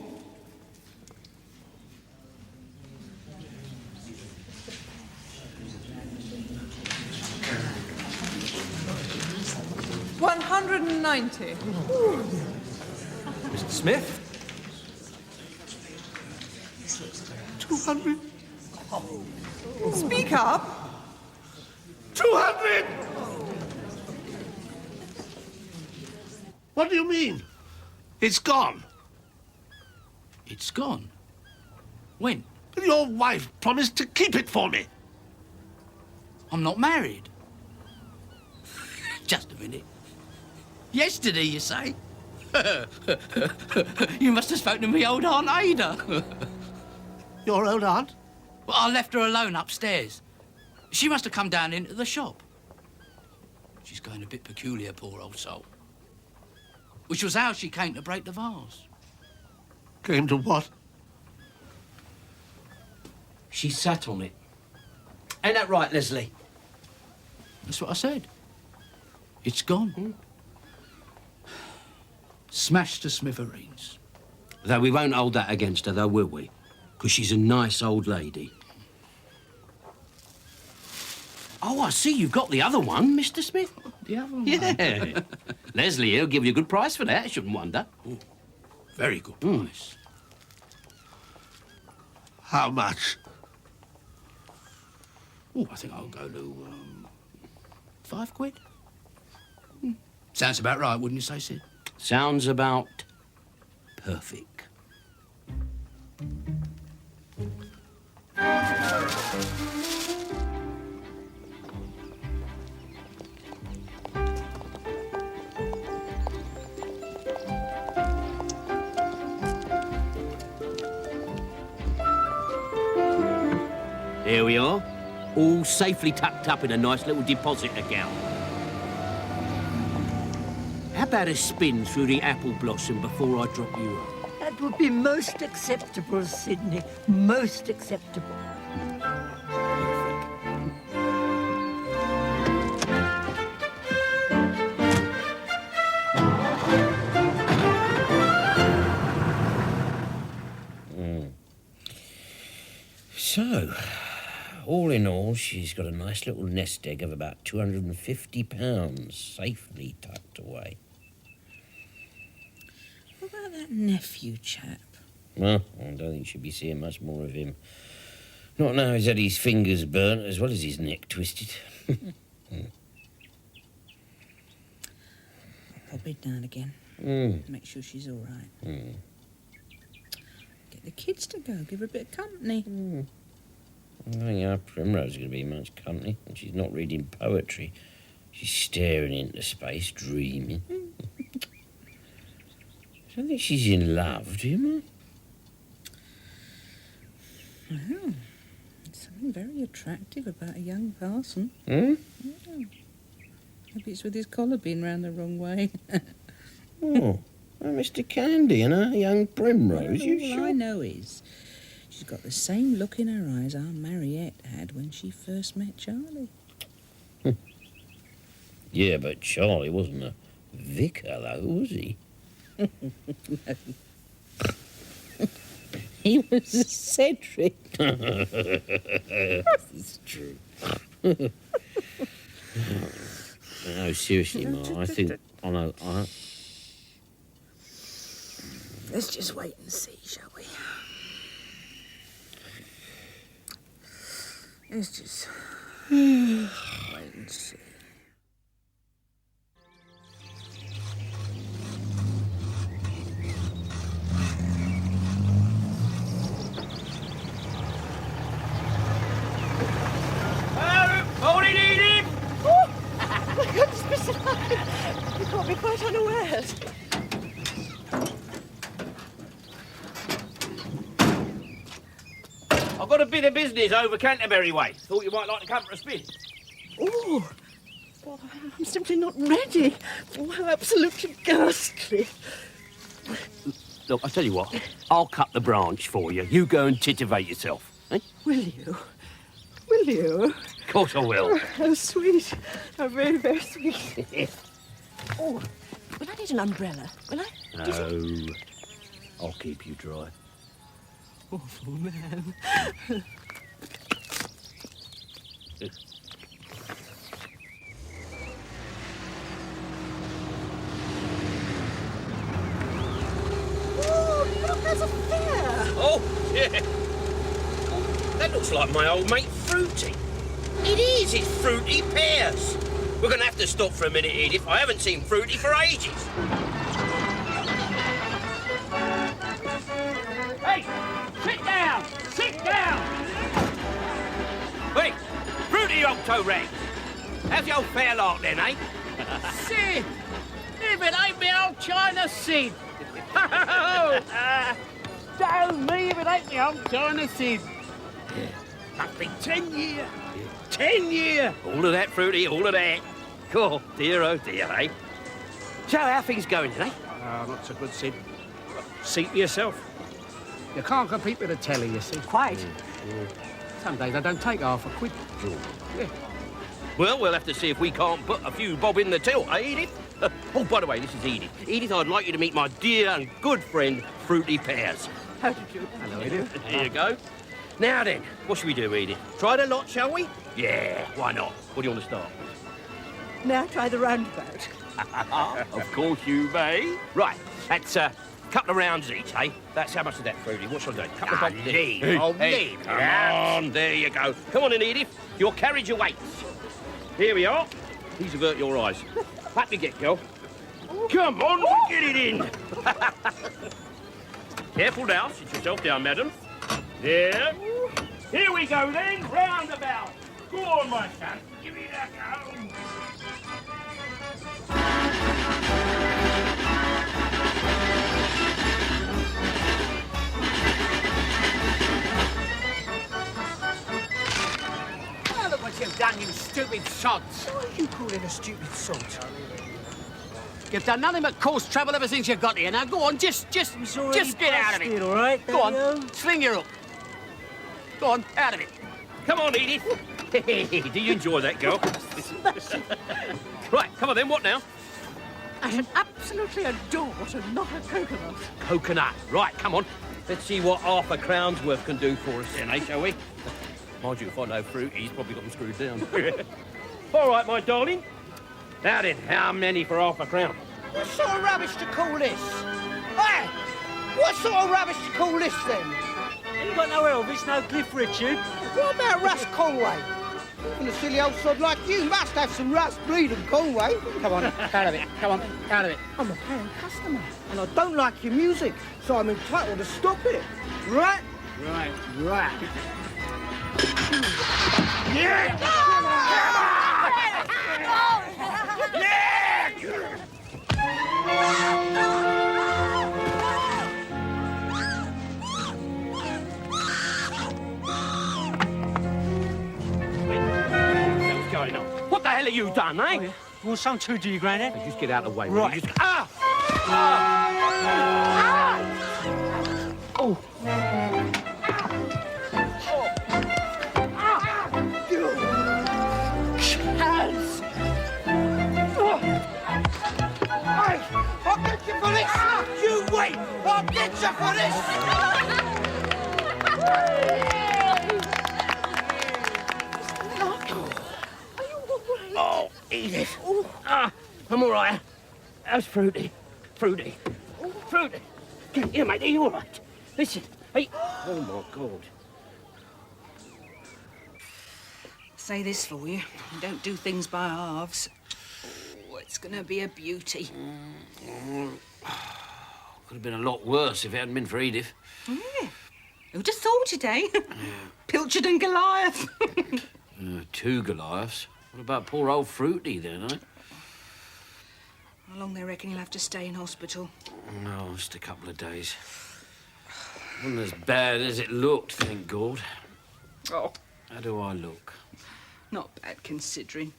$190. Mr. Smith? 200. Speak up. 200! What do you mean? It's gone. It's gone? When? Your wife promised to keep it for me. I'm not married. Just a minute. Yesterday, you say? You must have spoken to me old Aunt Ada. Your old aunt? Well, I left her alone upstairs. She must have come down into the shop. She's going a bit peculiar, poor old soul. Which was how she came to break the vase. Came to what? She sat on it. Ain't that right, Leslie? That's what I said. It's gone. Smashed to smithereens. Though we won't hold that against her, though, will we? Because she's a nice old lady. Oh, I see you've got the other one, Mr. Smith. The other one? Yeah. Leslie here'll give you a good price for that, I shouldn't wonder. Very good price. How much? Oh, I think I'll go to, £5. Sounds about right, wouldn't you say, Sid? Sounds about perfect. Here we are, all safely tucked up in a nice little deposit account. How about a spin through the apple blossom before I drop you off? That would be most acceptable, Sidney. Most acceptable. So, all in all, she's got a nice little nest egg of about £250 safely tucked away. What about that nephew chap? Well, I don't think she'll be seeing much more of him. Not now he's had his fingers burnt as well as his neck twisted. I'll pop in now and again. Make sure she's all right. Get the kids to go, give her a bit of company. I don't think our Primrose is going to be much company, and she's not reading poetry. She's staring into space, dreaming. I don't think she's in love, do you, Ma? Well, there's something very attractive about a young parson. Hmm? Yeah. Maybe it's with his collar being round the wrong way. Oh, well, Mr. Candy and her young Primrose, you All sure? I know is she's got the same look in her eyes our Mariette had when she first met Charlie. Yeah, but Charlie wasn't a vicar, though, was he? No. He was a Cedric. It's true. No, seriously, Ma, I think... I know, Let's just wait and see, shall we? Let's just wait and see. Morning, Edith! Oh, my goodness, Mr. Lyon. You caught me quite unawares. I've got a bit of business over Canterbury way. Thought you might like to come for a spin. Oh, well, I'm simply not ready. Oh, how absolutely ghastly. Look, I'll tell you what. I'll cut the branch for you. You go and titivate yourself. Eh? Will you? Will you? Of course I will. Oh, how sweet. How very, very sweet. Oh, will I need an umbrella? Will I? No. I'll keep you dry. Awful man. Oh, look, there's a fair. Oh, yeah. Oh, that looks like my old mate Fruity. It is, it's Fruity Pears. We're going to have to stop for a minute, Edith. I haven't seen Fruity for ages. Hey, sit down! Sit down! Hey, Fruity, old toe rag. How's the old fair lark then, eh? Sid! If it ain't me old China Sid! Down me if it ain't me old China Sid! Must be 10 year! 10 year! All of that, Fruity, all of that. Oh dear, eh? So, how things going today? Not so good, Sid. See for yourself. You can't compete with a telly, you see. Quite. Some days I don't take half a quid. Yeah. Well, we'll have to see if we can't put a few bob in the till, eh, Edith? Oh, by the way, this is Edith. Edith, I'd like you to meet my dear and good friend, Fruity Pears. How did you? Hello, Edith. There you go. Now then, what should we do, Edith? Try the lot, shall we? Yeah, why not? What do you want to start? May I try the roundabout? Of course you may. Right, that's a couple of rounds each, eh? That's how much of that, Fruity? What shall I do? Couple of bob? leave. Hey, Oh, hey, leave. come on, there you go. Come on in, Edith. Your carriage awaits. Here we are. Please avert your eyes. Up you get, girl. Come on, get it in. Careful now. Sit yourself down, madam. There. Here we go, then. Roundabout. Go on, my son. Give it a go. Oh, look what you've done, you stupid sods. What are you calling a stupid sod? You've done nothing but cause trouble ever since you got here. Now go on, just get out of it. All right, Go on, sling your hook. Go on, out of it. Come on, Edith. Do you enjoy that, girl? Right, come on then, what now? I should absolutely adore what a lot of coconut. Coconut. Right, come on. Let's see what half a crown's worth can do for us then, eh, shall we? Mind you, if I know Fruity, he's probably got them screwed down. All right, my darling. Now then, how many for half a crown? What sort of rubbish to call this? Hey! What sort of rubbish to call this, then? You got no Elvis, no Cliff Richard. What about Russ Conway? Even a silly old sod like you must have some Russ breeding, Conway. Come on, out of it. Come on, out of it. I'm a paying customer. And I don't like your music, so I'm entitled to stop it. Right? Right. Yeah! What's going on? What the hell have you done, eh? Oh, yeah. Well, some two do you, Granddad. Hey, just get out of the way, will Right. you? Just... Ah! Ah! Oh. Hands! I'll get you for this! You wait! I'll get you for this! Oh, Edith. I'm all right. How's Fruity? Fruity. Here, mate, are you all right? Listen. Hey. Oh, my God. Say this for you. You don't do things by halves. Oh, it's gonna be a beauty. Could have been a lot worse if it hadn't been for Edith. Yeah. Who'd have thought it, eh? Pilchard and Goliath. Two Goliaths. What about poor old Fruity then, eh? How long they reckon he'll have to stay in hospital? No, just a couple of days. Wasn't as bad as it looked, thank God. Oh. How do I look? Not bad, considering.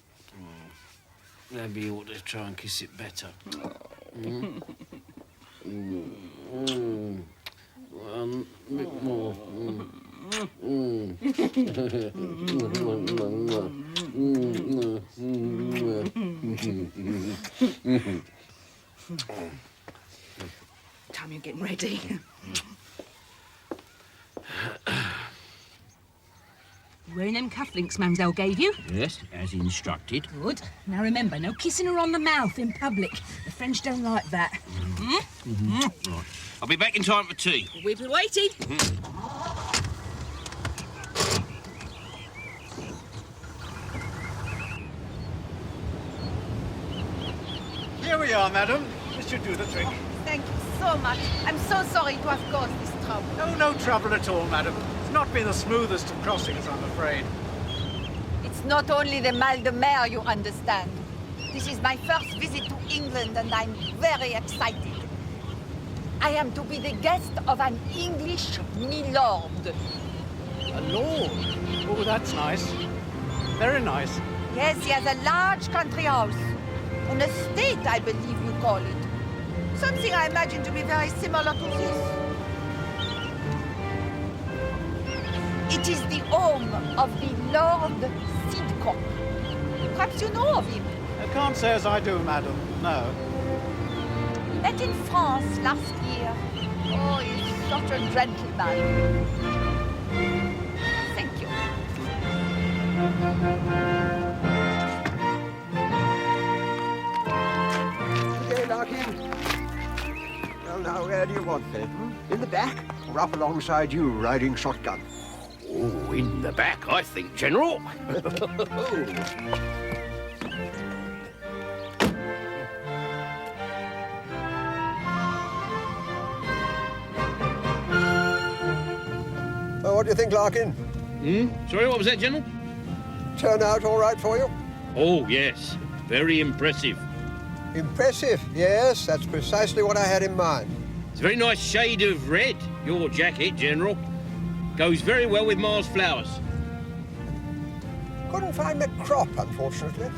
Maybe you ought to try and kiss it better. Oh. One bit more. Time you're getting ready. Wearing them cufflinks Mamselle gave you? Yes, as instructed. Good. Now remember, no kissing her on the mouth in public. The French don't like that. Right. I'll be back in time for tea. We'll be waiting. Here we are, madam. This should do the trick. Thank you so much. I'm so sorry to have caused this trouble. Oh, no trouble at all, madam. It's not been the smoothest of crossings, I'm afraid. It's not only the mal de mer, you understand. This is my first visit to England and I'm very excited. I am to be the guest of an English milord. A lord? Oh, that's nice. Very nice. Yes, he has a large country house. An estate, I believe you call it. Something I imagine to be very similar to this. It is the home of the Lord Sidcock. Perhaps you know of him. I can't say as I do, madam. No. We met in France last year. Oh, he's such a gentleman. Thank you. Okay, Larkin. Well, now, where do you want them? In the back or up alongside you, riding shotgun? Oh, in the back, I think, General. Oh, what do you think, Larkin? Sorry, what was that, General? Turn out all right for you? Oh, yes. Very impressive. Impressive, yes. That's precisely what I had in mind. It's a very nice shade of red, your jacket, General. Goes very well with Mars flowers. Couldn't find the crop, unfortunately.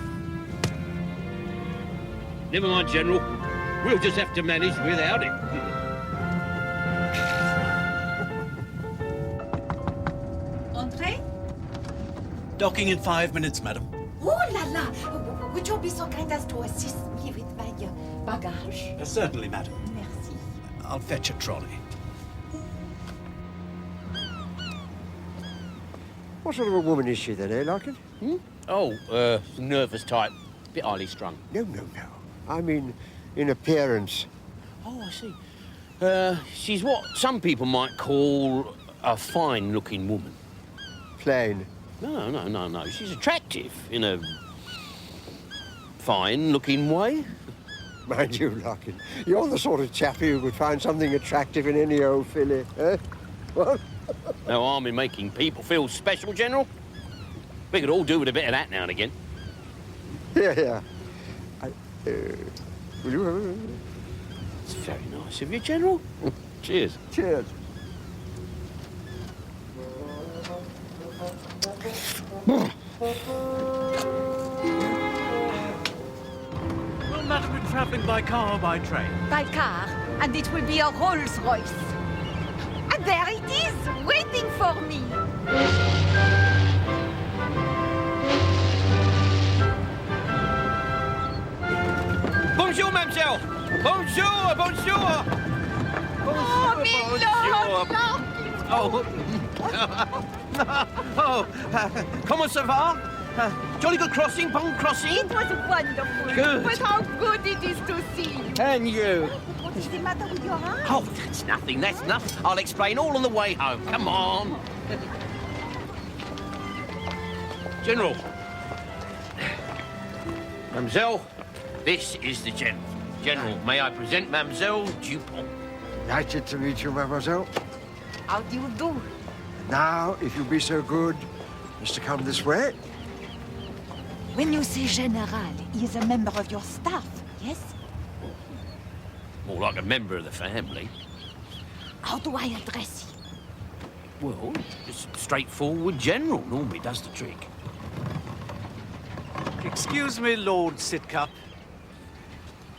Never mind, General. We'll just have to manage without it. Entree? Docking in 5 minutes, madam. Oh la la! Would you be so kind as to assist me with my bagage? Certainly, madam. Merci. I'll fetch a trolley. What sort of a woman is she then, eh, Larkin? Oh, nervous type. Bit highly strung. No. I mean, in appearance. Oh, I see. She's what some people might call a fine-looking woman. Plain? No. She's attractive in a fine-looking way. Mind you, Larkin, you're the sort of chappie who would find something attractive in any old filly, eh? What? No harm in making people feel special, General. We could all do with a bit of that now and again. Yeah. Will you? It's very nice of you, General. Cheers. Cheers. Will madam be travelling by car or by train? By car, and it will be a Rolls Royce. And there it is, waiting for me. Bonjour, mademoiselle. Bonjour. Oh, Comment ça va? Jolly good crossing, bon crossing? It was wonderful. Good. But how good it is to see. And you. What is the matter with your arm? Oh, that's nothing. I'll explain all on the way home. Come on. General. Mademoiselle, this is the General. General, may I present Mademoiselle Dupont? Delighted to meet you, mademoiselle. How do you do? Now, if you'll be so good as to come this way. When you say General, he is a member of your staff, yes? More like a member of the family. How do I address him? Well, just straightforward General normally does the trick. Excuse me, Lord Sidcup,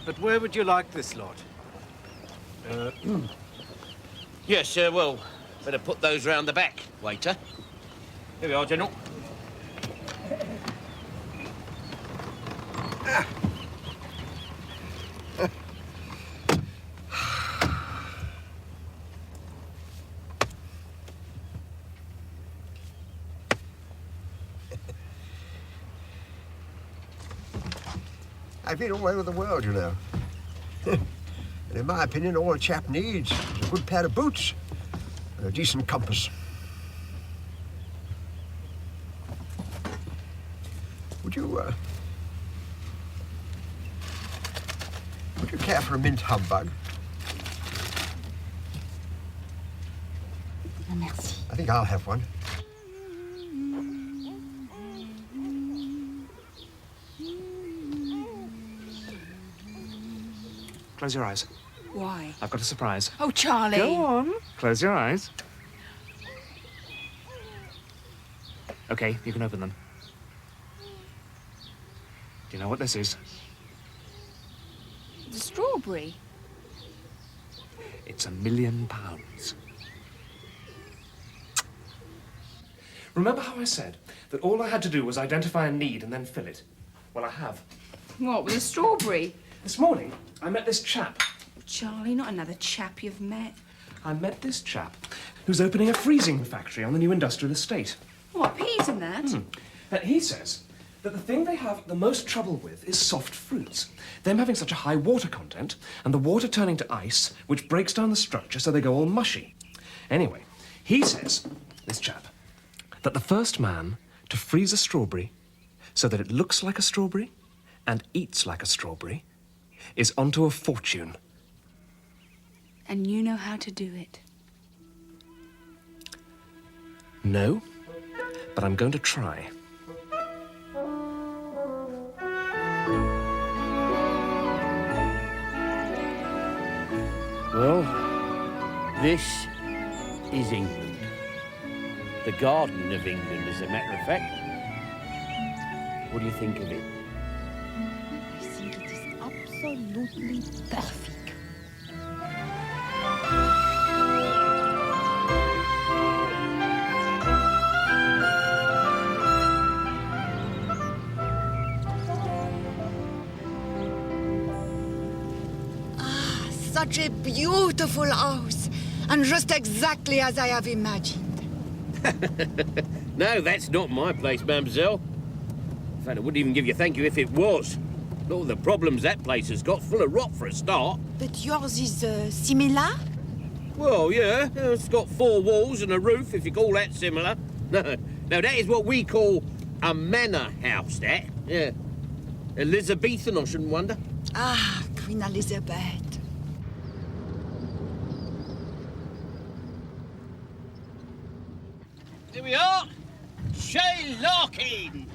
but where would you like this lot? Yes, well, better put those round the back, waiter. Here we are, General. I've been all over the world, you know. And in my opinion, all a chap needs is a good pair of boots and a decent compass. Would you care for a mint humbug? Merci. I think I'll have one. Close your eyes. Why? I've got a surprise. Oh, Charlie. Go on. Close your eyes. Okay, you can open them. Do you know what this is? The strawberry. It's £1 million. Remember how I said that all I had to do was identify a need and then fill it? Well, I have. What, with a strawberry? This morning, I met this chap. Charlie, not another chap you've met. I met this chap who's opening a freezing factory on the new industrial estate. What, peas and that? He says that the thing they have the most trouble with is soft fruits. Them having such a high water content, and the water turning to ice, which breaks down the structure so they go all mushy. Anyway, he says, this chap, that the first man to freeze a strawberry so that it looks like a strawberry and eats like a strawberry is onto a fortune. And you know how to do it. No, but I'm going to try. Well, this is England. The Garden of England, as a matter of fact. What do you think of it? I think it is absolutely perfect. Such a beautiful house, and just exactly as I have imagined. No, that's not my place, mademoiselle. In fact, I wouldn't even give you thank you if it was. All the problems that place has got, full of rot for a start. But yours is similar? Well, yeah, it's got 4 walls and a roof, if you call that similar. No, that is what we call a manor house, that. Yeah. Elizabethan, I shouldn't wonder. Ah, Queen Elizabeth. Here we are, Shay Larkins.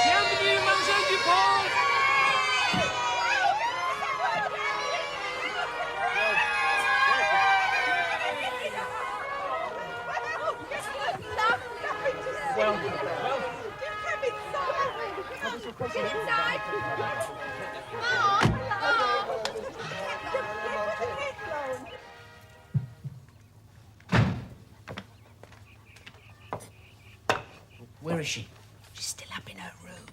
Bienvenue, Mademoiselle Dupont! Where is she? She's still up in her room.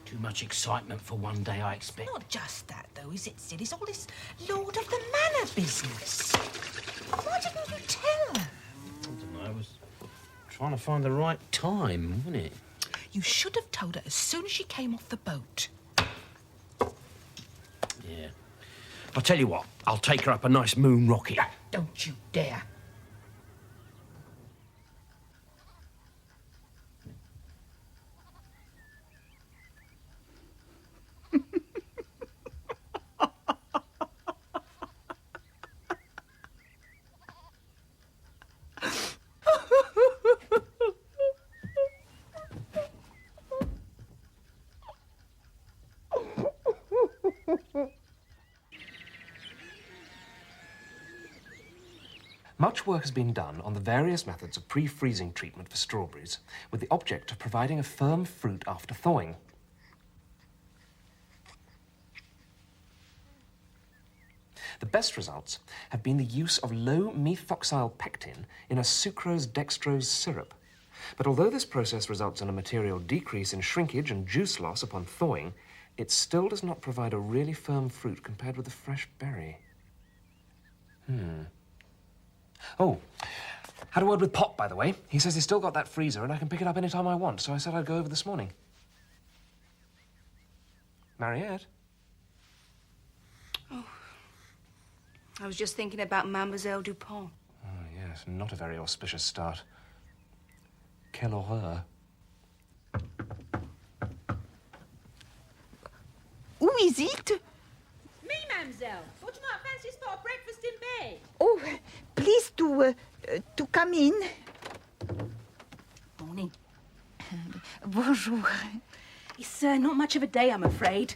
Too much excitement for one day, I expect. Not just that, though, is it, Sid? It's all this Lord of the Manor business. Why didn't you tell her? I don't know, I was trying to find the right time, wasn't it? You should have told her as soon as she came off the boat. Yeah. I'll tell you what, I'll take her up a nice moon rocket. Don't you dare. Much work has been done on the various methods of pre-freezing treatment for strawberries, with the object of providing a firm fruit after thawing. The best results have been the use of low methoxyl pectin in a sucrose-dextrose syrup. But although this process results in a material decrease in shrinkage and juice loss upon thawing, it still does not provide a really firm fruit compared with a fresh berry. Oh, had a word with Pop, by the way. He says he's still got that freezer and I can pick it up any time I want, so I said I'd go over this morning. Mariette? Oh, I was just thinking about Mademoiselle Dupont. Oh, yes, not a very auspicious start. Quelle horreur. Who is it? Me, mademoiselle. Thought you might fancy a spot of breakfast in bed. Oh, please to come in. Morning. Bonjour. It's not much of a day, I'm afraid.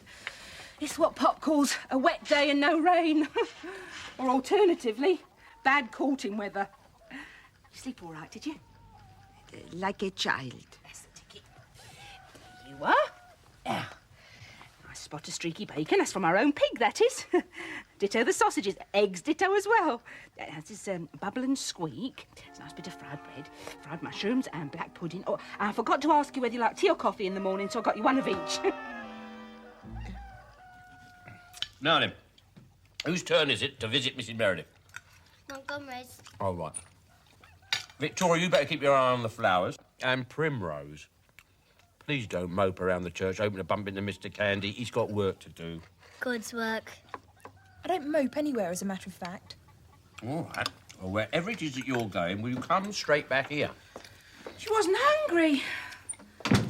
It's what Pop calls a wet day and no rain. Or alternatively, bad courting weather. You sleep all right, did you? Like a child. That's the ticket. There you are. Now, I spot a streaky bacon. That's from our own pig, that is. Ditto the sausages. Eggs ditto as well. That's this bubble and squeak. It's a nice bit of fried bread, fried mushrooms and black pudding. Oh, I forgot to ask you whether you like tea or coffee in the morning, so I got you one of each. Now then, whose turn is it to visit Mrs. Meredith? Montgomery's. All right. Victoria, you better keep your eye on the flowers. And Primrose, please don't mope around the church, hoping to bump into Mr. Candy. He's got work to do. God's work. I don't mope anywhere, as a matter of fact. All right. Well, wherever it is that you're going, will you come straight back here? She wasn't hungry.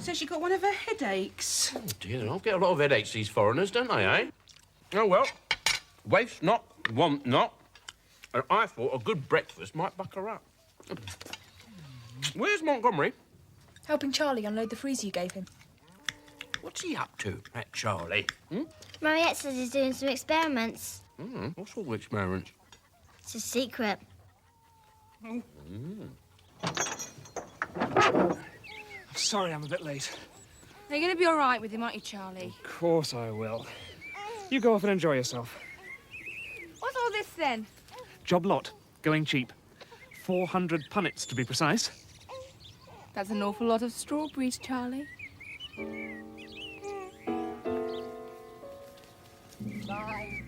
So she got one of her headaches. Oh, dear, they don't get a lot of headaches, these foreigners, don't they, eh? Oh, well, waste not, want not. And I thought a good breakfast might buck her up. Where's Montgomery? Helping Charlie unload the freezer you gave him. What's he up to, that Charlie? Mariette says he's doing some experiments. What sort of experiments? It's a secret. I'm sorry I'm a bit late. You're going to be all right with him, aren't you, Charlie? Of course I will. You go off and enjoy yourself. What's all this, then? Job lot. Going cheap. 400 punnets, to be precise. That's an awful lot of strawberries, Charlie. Bye.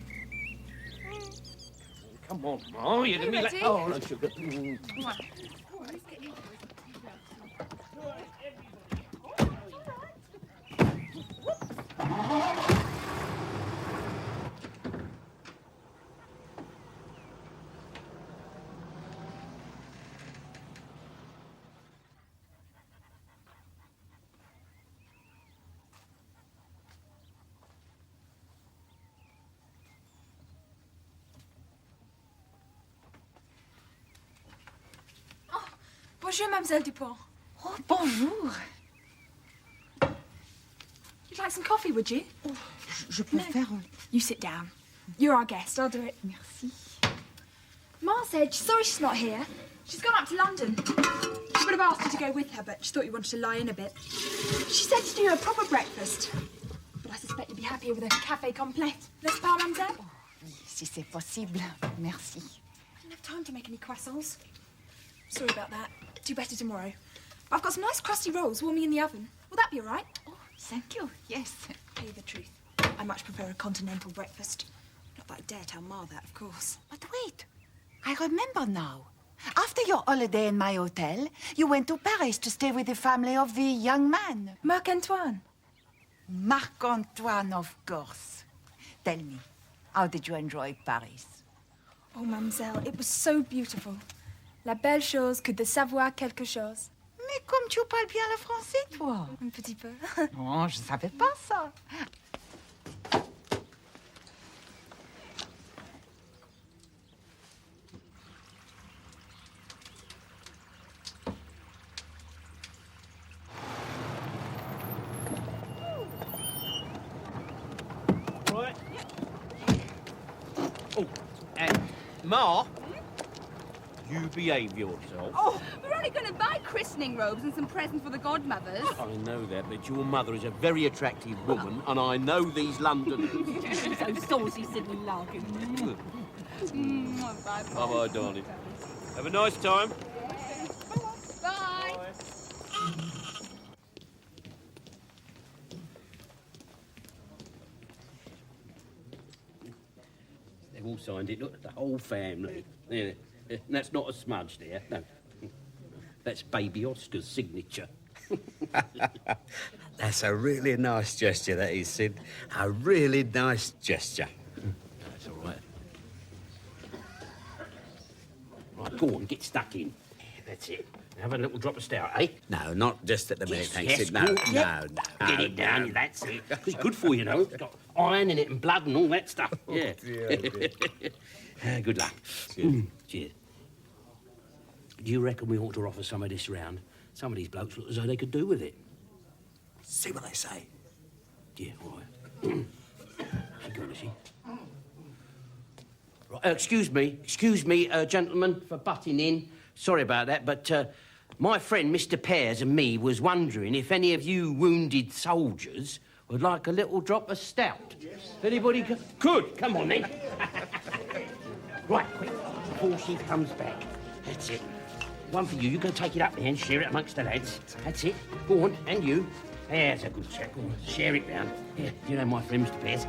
Come on, Ma, you're going to be late. ready? Oh, no, sugar. Come on. Bonjour, Mademoiselle Dupont. Oh, bonjour. You'd like some coffee, would you? Oh, je préfère... You sit down. You're our guest. I'll do it. Merci. Ma said she's sorry she's not here. She's gone up to London. She would have asked you to go with her, but she thought you wanted to lie in a bit. She said to do you a proper breakfast. But I suspect you'd be happier with a café complète. N'est-ce pas, mademoiselle? Oh, oui, si c'est possible. Merci. I didn't have time to make any croissants. Sorry about that. Do better tomorrow. I've got some nice crusty rolls warming in the oven. Will that be all right? Oh, thank you. Yes. Tell you the truth. I much prefer a continental breakfast. Not that I dare tell Ma that, of course. But wait. I remember now. After your holiday in my hotel, you went to Paris to stay with the family of the young man. Marc-Antoine. Marc-Antoine, of course. Tell me, how did you enjoy Paris? Oh, mademoiselle, it was so beautiful. La belle chose que de savoir quelque chose. Mais comme tu parles bien le français, toi. Un petit peu. Non, je savais pas ça. Right. Oh, and Ma, you behave yourself? Oh, we're only going to buy christening robes and some presents for the godmothers. I know that, but your mother is a very attractive woman, and I know these Londoners. She's so saucy, Sydney Larkin. Bye-bye. Bye-bye, darling. Have a nice time. Bye. They've all signed it. Look, the whole family. Yeah. And that's not a smudge there, no. That's baby Oscar's signature. That's a really nice gesture, that is, Sid. A really nice gesture. That's all right. Right, go on, get stuck in. That's it. Have a little drop of stout, eh? No, not just at the minute, Yes, thanks, yes, Sid. No, go on, no, yeah. no. Get it down, that's it. It's good for you, know. It's got iron in it and blood and all that stuff. Yeah. dear, dear. Good luck. Cheers. Cheers. Do you reckon we ought to offer some of this round? Some of these blokes look as though they could do with it. See what they say. Yeah, all right. She gone, is she? Right, excuse me, gentlemen, for butting in. Sorry about that, but my friend Mr. Pears and me was wondering if any of you wounded soldiers would like a little drop of stout. Yes. Anybody could? Come on, then. Right, quick, before she comes back. That's it. One for you. You go take it up there and share it amongst the lads. That's it. Go on, and you. There's a good chap. Go on, share it round. Yeah, you know my friend Mr. Pears?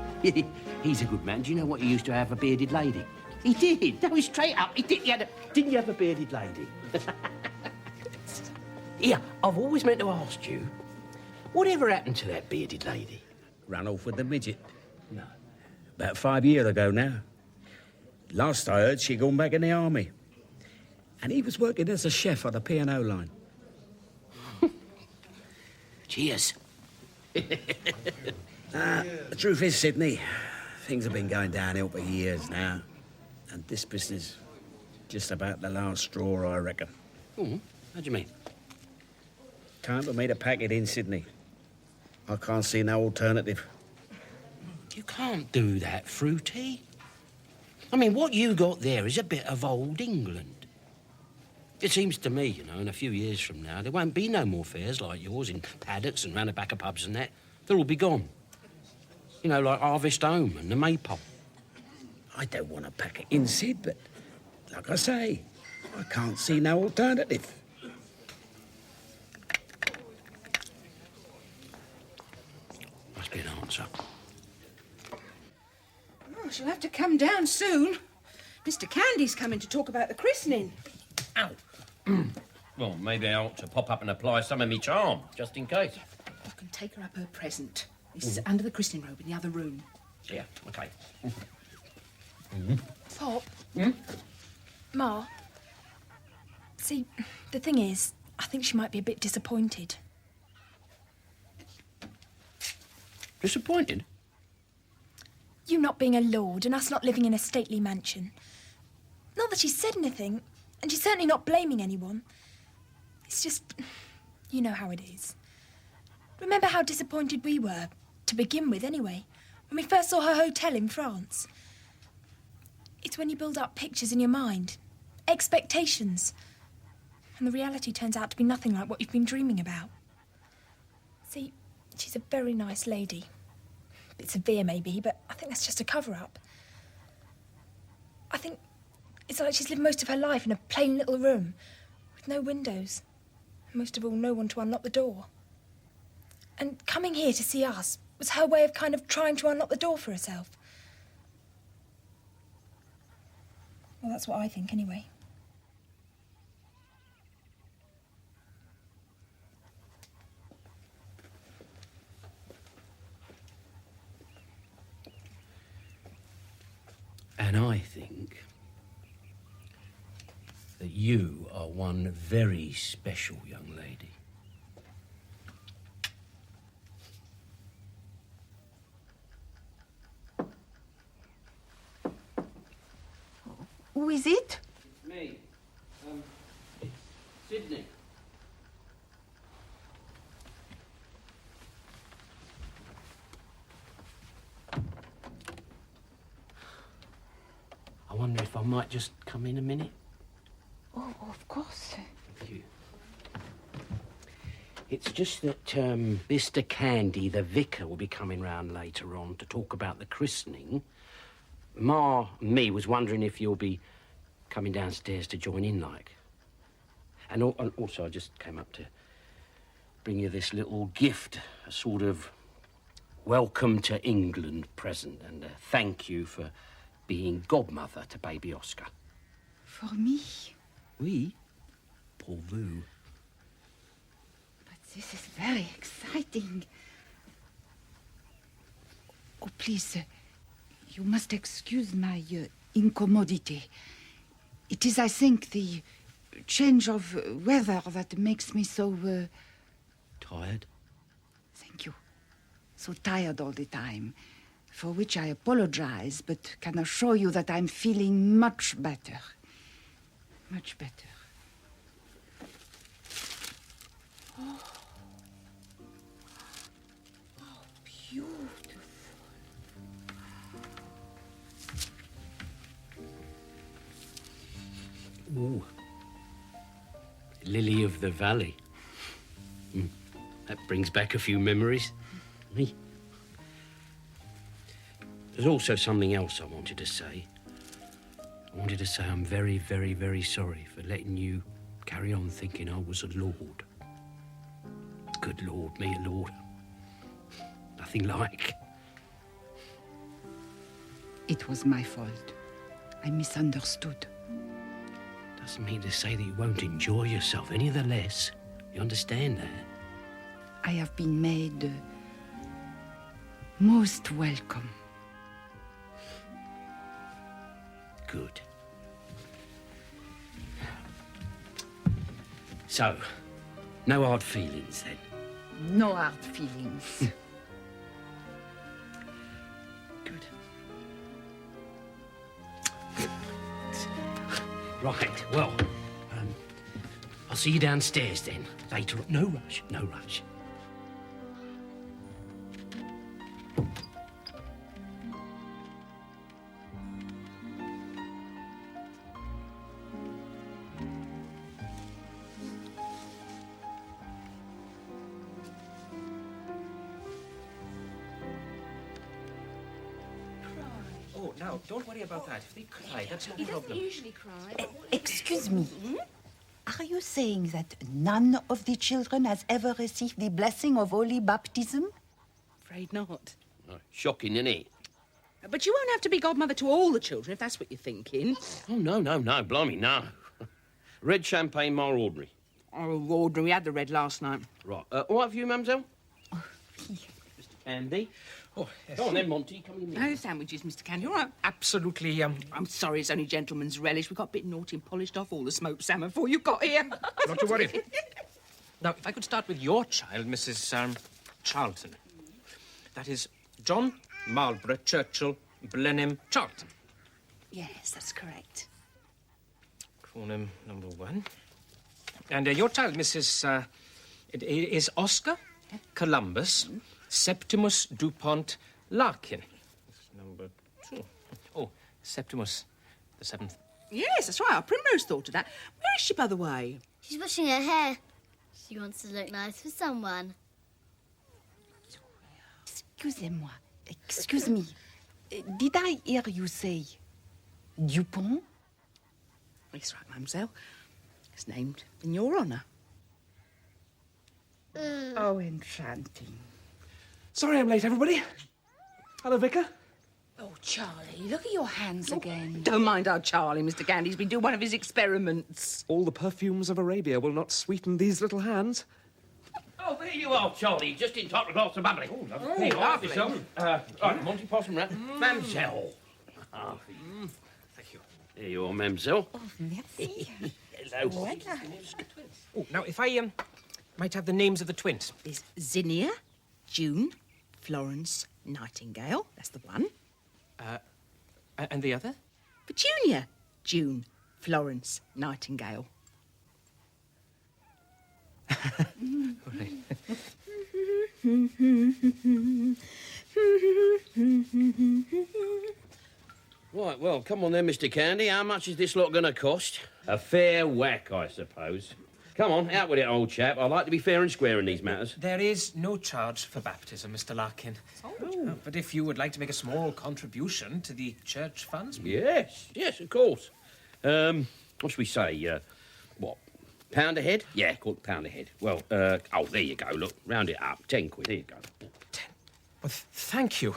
He's a good man. Do you know what he used to have? A bearded lady. He did. No, he's straight up. He did. Didn't you have a bearded lady? Here, I've always meant to ask you, whatever happened to that bearded lady? Ran off with the midget. No. About 5 years ago now. Last I heard, she'd gone back in the army. And he was working as a chef on the P&O line. Cheers. The truth is, Sydney, things have been going downhill for years now. And this business, just about the last straw, I reckon. How do you mean? Time for me to pack it in, Sydney. I can't see no alternative. You can't do that, Fruity. I mean, what you got there is a bit of old England. It seems to me, you know, in a few years from now, there won't be no more fairs like yours in paddocks and round the back of pubs and that. They'll all be gone. You know, like Harvest Home and the Maypole. I don't want to pack it in, Sid, but like I say, I can't see no alternative. Must be an answer. Oh, she'll have to come down soon. Mr. Candy's coming to talk about the christening. Ow. Well, maybe I ought to pop up and apply some of me charm, just in case. You can take her up her present. It's under the christening robe in the other room. Yeah, OK. Pop. Ma. See, the thing is, I think she might be a bit disappointed. Disappointed? You not being a lord and us not living in a stately mansion. Not that she said anything, and she's certainly not blaming anyone. It's just, you know how it is. Remember how disappointed we were, to begin with anyway, when we first saw her hotel in France. It's when you build up pictures in your mind, expectations, and the reality turns out to be nothing like what you've been dreaming about. See, she's a very nice lady. A bit severe maybe, but I think that's just a cover-up. I think it's like she's lived most of her life in a plain little room with no windows. And most of all, no one to unlock the door. And coming here to see us was her way of kind of trying to unlock the door for herself. Well, that's what I think, anyway. And I think that you are one very special young lady. Who is it? Me. It's Sydney. I wonder if I might just come in a minute. Oh, of course. Thank you. It's just that Mr. Candy, the vicar, will be coming round later on to talk about the christening. Ma and me was wondering if you'll be coming downstairs to join in, like. And also, I just came up to bring you this little gift, a sort of welcome to England present, and a thank you for being godmother to baby Oscar. For me? Oui, pour vous. But this is very exciting. Oh, please, you must excuse my incommodity. It is, I think, the change of weather that makes me so... Tired? Thank you. So tired all the time, for which I apologize, but can assure you that I'm feeling much better. Much better. Oh, how beautiful. Ooh. Lily of the Valley. That brings back a few memories. Me. There's also something else I wanted to say. I wanted to say I'm very, very, very sorry for letting you carry on thinking I was a lord. Good Lord, me a lord. Nothing like. It was my fault. I misunderstood. Doesn't mean to say that you won't enjoy yourself any the less. You understand that? I have been made most welcome. Good. So, no hard feelings then? No hard feelings. Good. Right, well, I'll see you downstairs then, later on. No rush, no rush. Oh, now, don't worry about that. If they cry, that's not a problem. usually cry. Excuse me. Are you saying that none of the children has ever received the blessing of holy baptism? Afraid not. Oh, shocking, isn't it? But you won't have to be godmother to all the children, if that's what you're thinking. Oh, no, blimey, no. Red champagne, more ordinary. Oh, ordinary. We had the red last night. Right. What have you, mademoiselle? Mr. Candy. Oh, yes. Go on then, Monty. Come in. No sandwiches, Mr. Candy, all right? Absolutely, I'm sorry, it's only gentleman's relish. We got a bit naughty and polished off all the smoked salmon before you got here. Not to worry. Now, if I could start with your child, Mrs. Charlton. That is John Marlborough Churchill Blenheim Charlton. Yes, that's correct. Call him number one. And your child, Mrs. It is Oscar Columbus Septimus Dupont Larkin. That's number two. Oh, Septimus the seventh. Yes, that's right. Our Primrose thought of that. Where is she, by the way? She's washing her hair. She wants to look nice for someone. Excusez-moi. Excuse me. Did I hear you say Dupont? That's right, mademoiselle. It's named in your honour. Oh, enchanting. Sorry I'm late, everybody. Hello, Vicar. Oh, Charlie, look at your hands again. Don't mind our Charlie, Mr. Candy. He's been doing one of his experiments. All the perfumes of Arabia will not sweeten these little hands. Oh, there you are, Charlie. Just in top of a glass of bubbly. Oh, lovely. Oh, Here, have lovely. yourself. Right, Monty Possum Rat. Mademoiselle. Thank you. There you are, mademoiselle. Oh, merci. Hello. Oh, now, if I might have the names of the twins. There's Zinnia, June, Florence, Nightingale. That's the one. And the other? Petunia, June, Florence, Nightingale. Right, well, come on then, Mr. Candy. How much is this lot going to cost? A fair whack, I suppose. Come on, out with it, old chap. I like to be fair and square in these matters. There is no charge for baptism, Mr. Larkin. Oh. But if you would like to make a small contribution to the church funds... Yes, of course. What should we say? What, £1 a head? Yeah, call it £1 a head. Well, oh, there you go, look, round it up. 10 quid, there you go. 10? Well, thank you.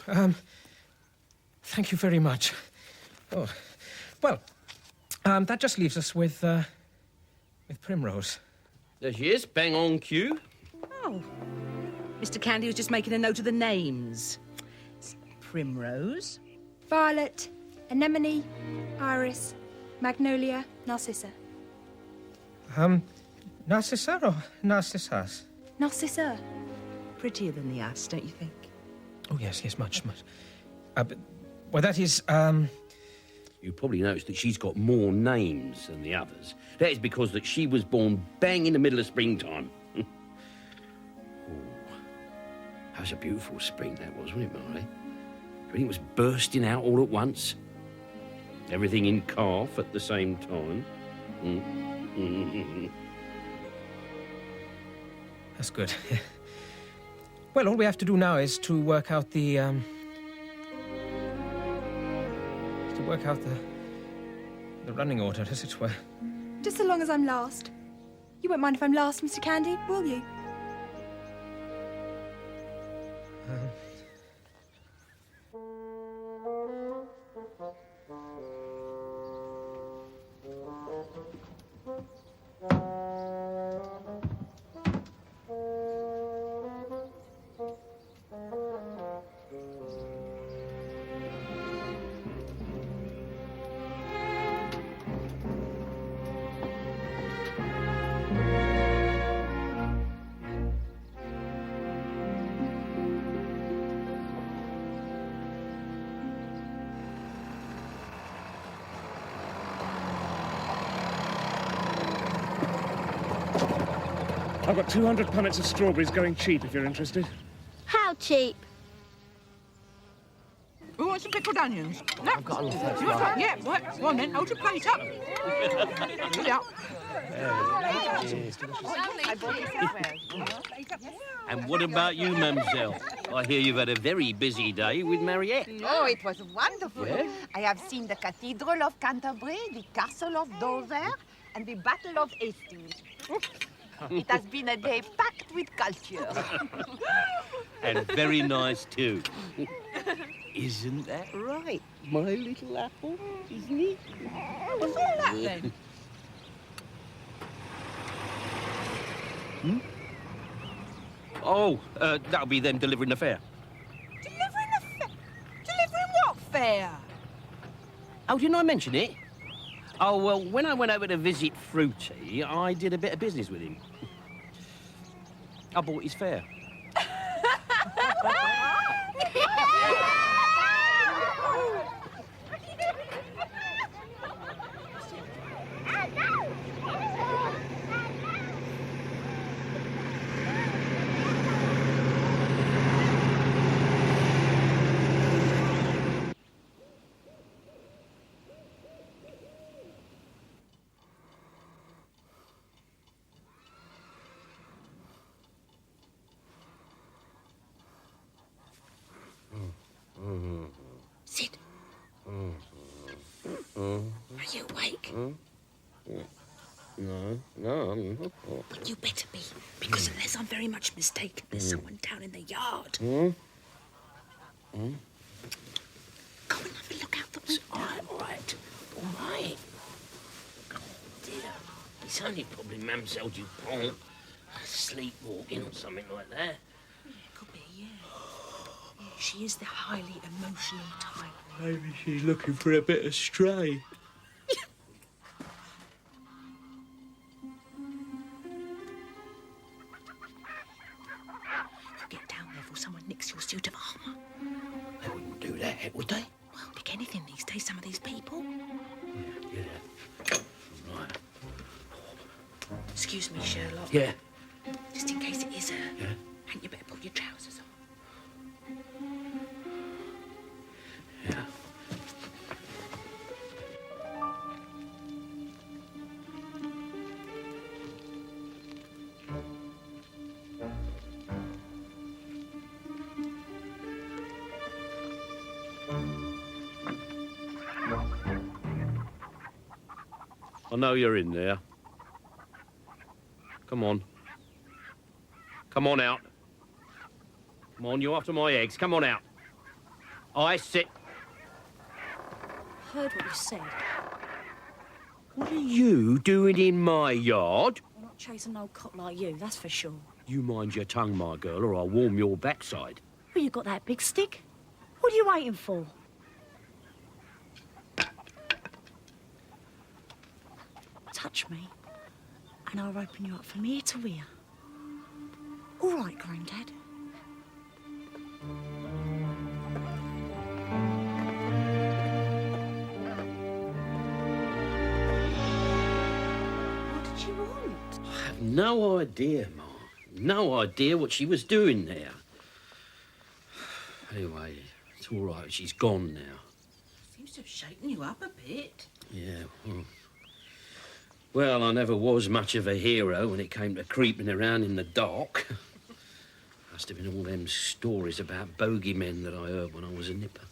Thank you very much. Oh, well, that just leaves us with Primrose. There she is, bang on cue. Oh, Mr. Candy was just making a note of the names. It's Primrose. Violet, Anemone, Iris, Magnolia, Narcissa. Narcissa or Narcissus? Narcissa. Prettier than the ass, don't you think? Oh, yes, much. Well, that is, You probably noticed that she's got more names than the others. That is because that she was born bang in the middle of springtime. Oh, that was a beautiful spring, that was, wasn't it, Molly? Everything was bursting out all at once. Everything in calf at the same time. That's good. Well, all we have to do now is to work out the, the running order, as it were. Just so long as I'm last. You won't mind if I'm last, Mr. Candy, will you? I've got 200 punnets of strawberries going cheap, if you're interested. How cheap? We want some pickled onions. No. I've got enough. You want some? Yeah, right. Go on then, hold your plate up. Get out. And what about you, mademoiselle? I hear you've had a very busy day with Mariette. Oh, it was wonderful. Yeah? I have seen the Cathedral of Canterbury, the Castle of Dover, and the Battle of Hastings. It has been a day packed with culture. And very nice, too. Isn't that right, my little apple? Isn't it? What's all that then? Oh, that'll be them delivering the fare. Delivering the fair? Delivering what fair? Oh, didn't I mention it? Oh, well, when I went over to visit Fruity, I did a bit of business with him. I bought his fare. Sid. Are you awake? No. Well, you better be, because unless I'm very much mistaken, there's someone down in the yard. Hmm? Go and have a look out the window. All right. Oh, dear. It's only probably Mademoiselle Dupont sleepwalking or something like that. Yeah, could be, yeah. Yeah, she is the highly emotional type. Maybe she's looking for a bit of stray. You get down there before someone nicks your suit of armour. They wouldn't do that, would they? Well, pick anything these days, some of these people. Yeah. Right. Excuse me, Sherlock. Yeah. Just in case it is her. Yeah. And you better pull your trousers on. Yeah. I know you're in there. Come on. Come on out. Come on, you're after my eggs. Come on out. I sit. Heard what you said. What are you doing in my yard? I'm not chasing an old cock like you, that's for sure. You mind your tongue, my girl, or I'll warm your backside. Well, you got that big stick. What are you waiting for? Touch me, and I'll open you up from ear to ear. All right, Grandad. What did you want? I have no idea, Ma. No idea what she was doing there. Anyway, it's all right. She's gone now. Seems to have shaken you up a bit. Yeah, well, I never was much of a hero when it came to creeping around in the dark. Must have been all them stories about bogeymen that I heard when I was a nipper.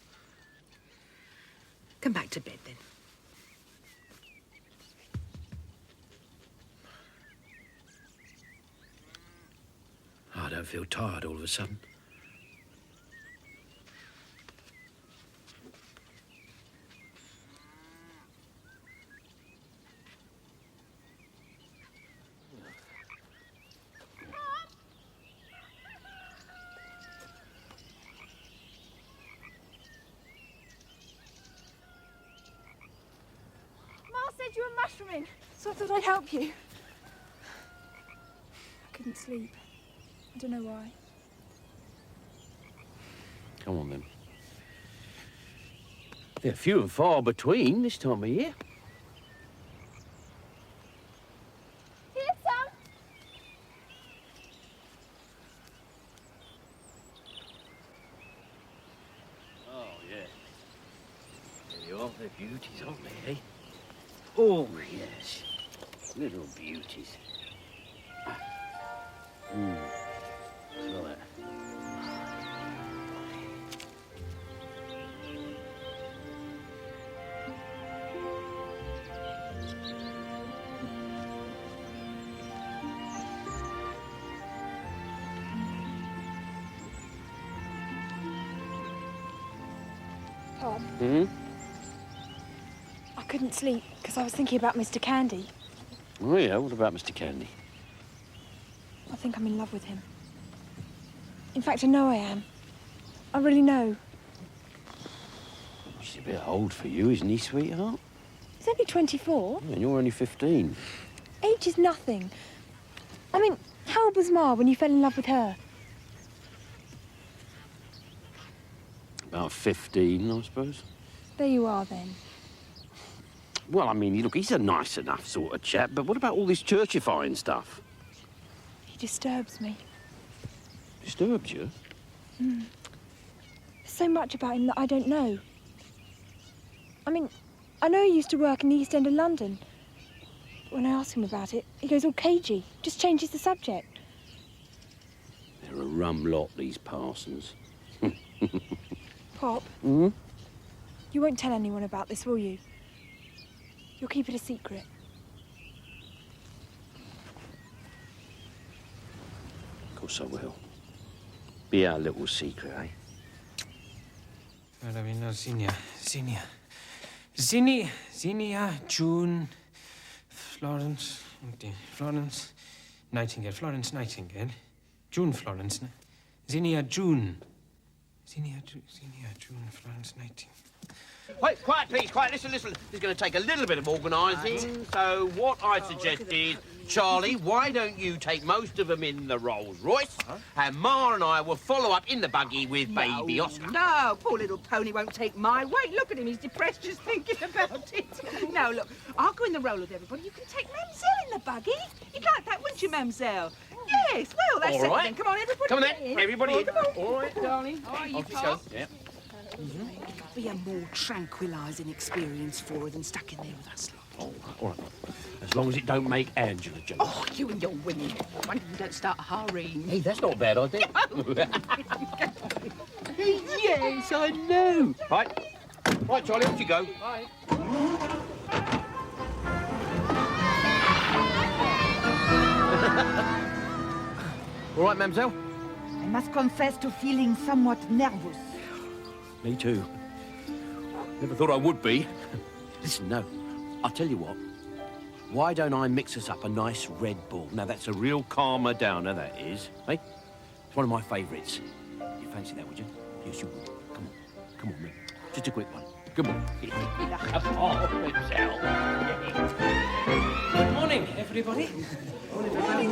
Come back to bed, then. I don't feel tired all of a sudden. Ma said you were mushrooming, so I thought I'd help you. I couldn't sleep. I don't know why. Come on, then. They're few and far between this time of year. Here's some. Oh, yeah. There you are. They're beauties, aren't they, eh? Oh, yes. Little beauties. Smell that. Tom, Hmm? I couldn't sleep because I was thinking about Mr. Candy. Oh, yeah. What about Mr. Candy? I think I'm in love with him. In fact, I know I am. I really know. She's a bit old for you, isn't he, sweetheart? He's only 24. Yeah, and you're only 15. Age is nothing. I mean, how old was Ma when you fell in love with her? About 15, I suppose. There you are, then. Well, I mean, look, he's a nice enough sort of chap, but what about all this churchifying stuff? He disturbs me. Disturbs you? There's so much about him that I don't know. I mean, I know he used to work in the East End of London. But when I ask him about it, he goes all cagey, just changes the subject. They're a rum lot, these parsons. Pop, Hmm? you won't tell anyone about this, will you? You'll keep it a secret. Of course I will. Be our little secret, eh? Well, I mean, no, Zinnia, June, Florence, Nightingale, Florence Nightingale, June, Florence, Zinnia, June, Florence Nightingale. Wait, quiet, please, quiet. Listen. This is going to take a little bit of organising. So what I suggest is, Charlie, why don't you take most of them in the Rolls Royce, and Ma and I will follow up in the buggy with baby Oscar. No, poor little pony won't take my weight. Look at him, he's depressed just thinking about it. No, look, I'll go in the roll with everybody. You can take Mamselle in the buggy. You'd like that, wouldn't you, Mamselle? Yes, well, that's All it right. then. Come on, everybody. Come on get then, in. everybody in. Come on. All right, darling. How are you, Off you Pop? go. Yeah. It'll be a more tranquilising experience for her than stuck in there with us lot. All right. As long as it don't make Angela jealous. Oh, you and your women. I wonder if you don't start a harem. Hey, that's not a bad idea. Yes, I know. Right, Charlie, off you go. Bye. All right, mademoiselle? I must confess to feeling somewhat nervous. Me too. Never thought I would be. Listen, no. I'll tell you what. Why don't I mix us up a nice Red Bull? Now, that's a real calmer downer, that is. Hey? It's one of my favourites. You fancy that, would you? Yes, you would. Come on. Come on, mate. Just a quick one. Come on. Come on, mademoiselle. Good morning, everybody. Morning.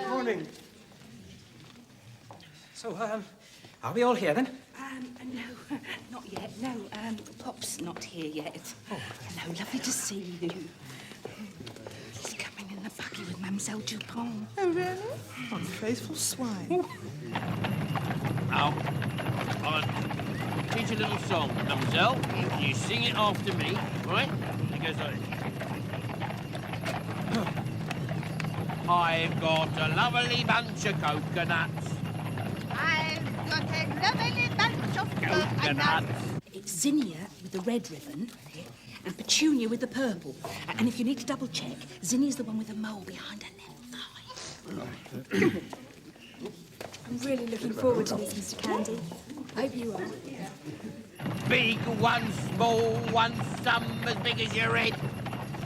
Morning. So, are we all here then? No, not yet. No, Pop's not here yet. Oh, no, lovely to see you. He's coming in the buggy with Mademoiselle Dupont. Oh, really? Unfaithful swine. Now, I'll teach you a little song, mademoiselle. You sing it after me, right? It goes like this. I've got a lovely bunch of coconuts. I've got a lovely bunch of Coconuts. It's Zinnia with the red ribbon and Petunia with the purple. And if you need to double check, Zinnia's the one with the mole behind her left thigh. I'm really looking forward to this, Mr. Candy. Hope you are. Big one, small one, some as big as your head.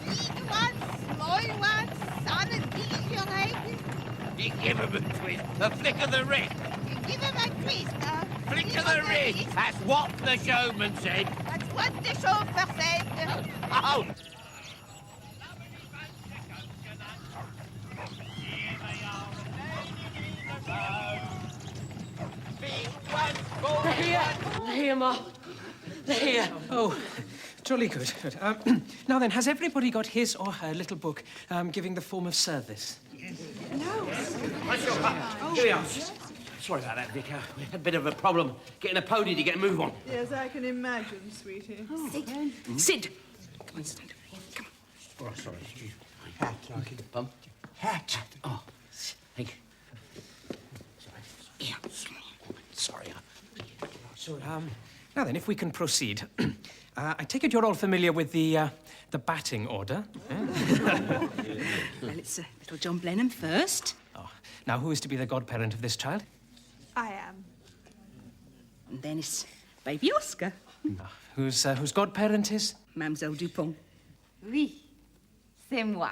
Big one, small one, some as big as your head. You give him a twist, a flick of the wrist. You give him a twist, Flick of the wrist. That's what the showman said. That's what the chauffeur said. Oh! They're here. They're here, Ma. They're here. Oh, jolly good. Good. Now then, has everybody got his or her little book giving the form of service? No. Here we are. Sorry about that, Vicar. We had a bit of a problem getting a pony to get a move on. Yes, I can imagine, sweetie. Sid. Come on, stand over here. Come All right, sorry. Hat, like it. Bum? Hat. Oh, thank you. here. Sorry. So, now then, if we can proceed. I take it you're all familiar with the batting order. Well, it's little John Blenheim first. Oh, now, who is to be the godparent of this child? I am. And then it's baby Oscar. Whose godparent is? Mademoiselle Dupont. Oui, c'est moi.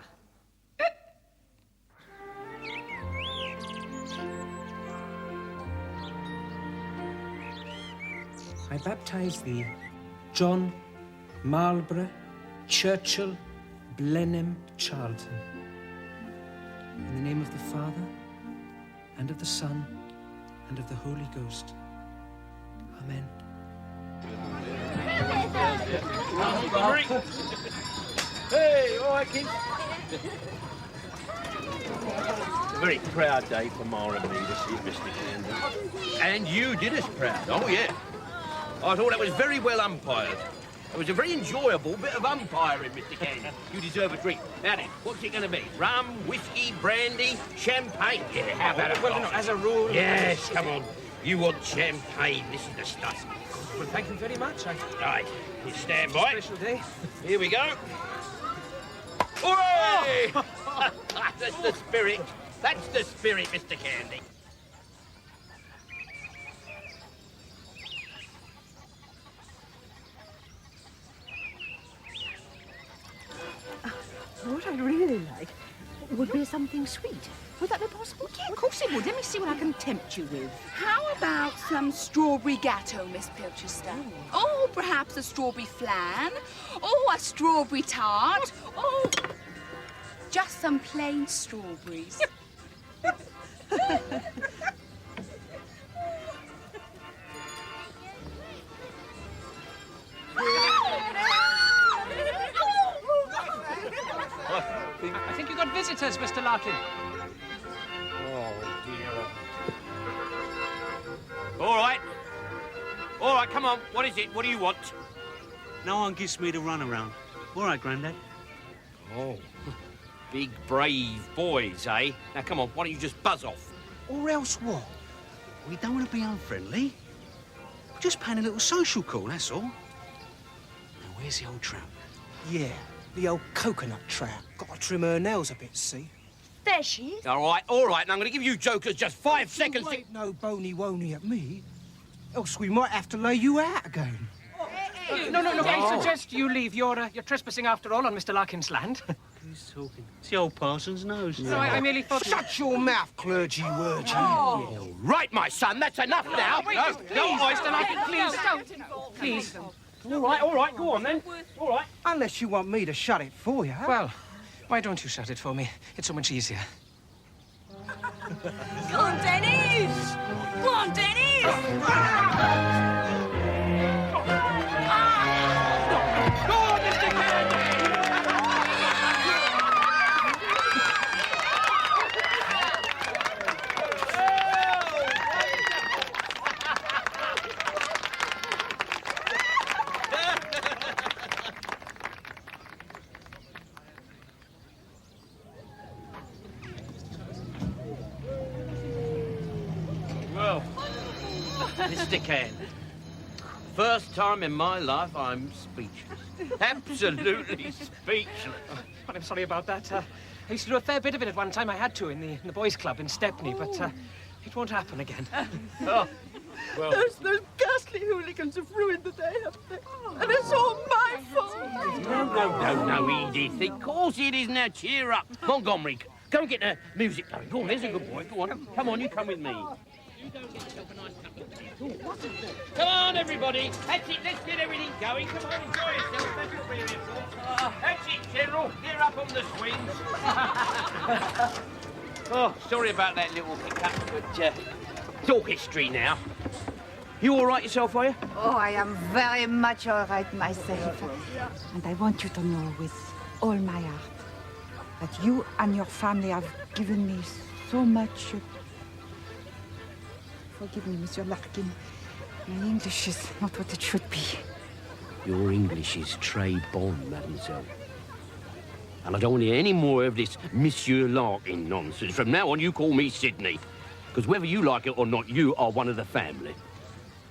I baptize thee, John Marlborough Churchill Blenheim Charlton. In the name of the Father, and of the Son, and of the Holy Ghost. Amen. Hey, all right, kids? It's a very proud day for Ma and me to see Mr. Candy. And you did us proud. Oh, yeah. I thought that was very well umpired. It was a very enjoyable bit of umpiring, Mr. Candy. You deserve a drink. Now then, what's it going to be? Rum, whiskey, brandy, champagne? Yeah, how about it? Well, no, as a rule... Yes, come on. You want champagne. This is the stuff. Well, thank you very much. Right, you stand by. Special day. Here we go. Hooray! That's the spirit. That's the spirit, Mr. Candy. What I'd really like would be something sweet. Would that be possible? Yeah, of course it would. Let me see what I can tempt you with. How about some strawberry gatto, Miss Pilchester? Or perhaps a strawberry flan? Or a strawberry tart? Or just some plain strawberries? I think you got visitors, Mr. Larkin. Oh, dear. All right. All right, come on. What is it? What do you want? No one gives me the runaround. All right, Grandad. Oh, big, brave boys, eh? Now, come on. Why don't you just buzz off? Or else what? We don't want to be unfriendly. We're just paying a little social call, that's all. Now, where's the old tramp? Yeah, the old coconut trap. Got to trim her nails a bit, see? There she is. All right. And I'm going to give you jokers just 5 seconds. Wait no bony-wony at me, else we might have to lay you out again. No, I suggest you leave. You're trespassing after all on Mr. Larkin's land. Who's talking? It's the old parson's nose. No, I merely thought... Shut your mouth, clergy-worgy. Oh. Right, my son, that's enough now. Wait, No, please, Mr. Larkin, please. Don't. Please. All right, go on then. All right. Unless you want me to shut it for you. Well, why don't you shut it for me? It's so much easier. Go on, Dennis! Go on, Dennis! Well, Mr. Can, first time in my life I'm speechless. Absolutely speechless. Well, I'm sorry about that. I used to do a fair bit of it at one time. I had to in the boys' club in Stepney, but it won't happen again. Oh, well. Those ghastly hooligans have ruined the day, haven't they? And it's all my fault. No, Edith. Of course it is. Now cheer up. Montgomery, go and get the music going. Go on, there's a good boy. Go on. Come on, you come with me. You go and get yourself a nice cup of tea. Come on, everybody. That's it. Let's get everything going. Come on, enjoy yourself. That's what we're here for. That's it, General. Get up on the swings. Oh, sorry about that little hiccup, but it's all history now. You all right yourself, are you? Oh, I am very much all right myself. And I want you to know with all my heart that you and your family have given me so much. Forgive me, Monsieur Larkin. My English is not what it should be. Your English is très bon, mademoiselle. And I don't want to hear any more of this Monsieur Larkin nonsense. From now on, you call me Sydney. Because whether you like it or not, you are one of the family.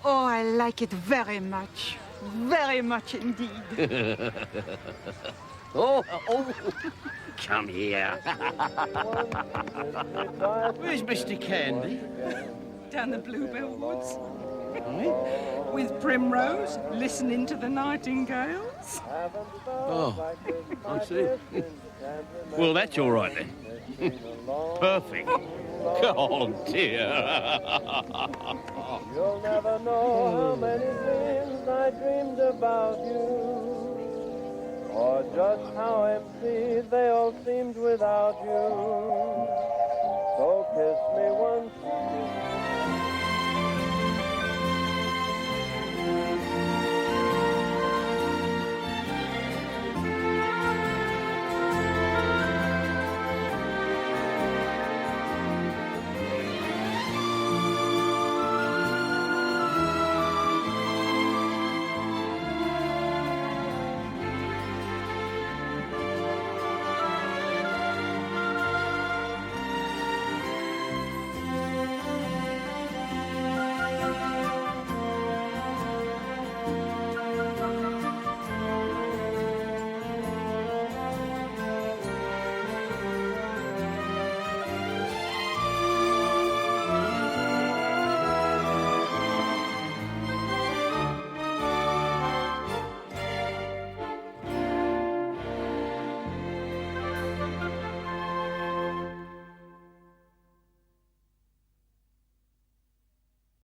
Oh, I like it very much. Very much indeed. Oh, come here. Where's Mr. Candy? Down the Bluebell Woods. With Primrose, listening to the nightingales. Oh, I see. Well, that's all right then. Perfect. Oh, dear. You'll never know how many dreams I dreamed about you, or just how empty they all seemed without you. So kiss me once.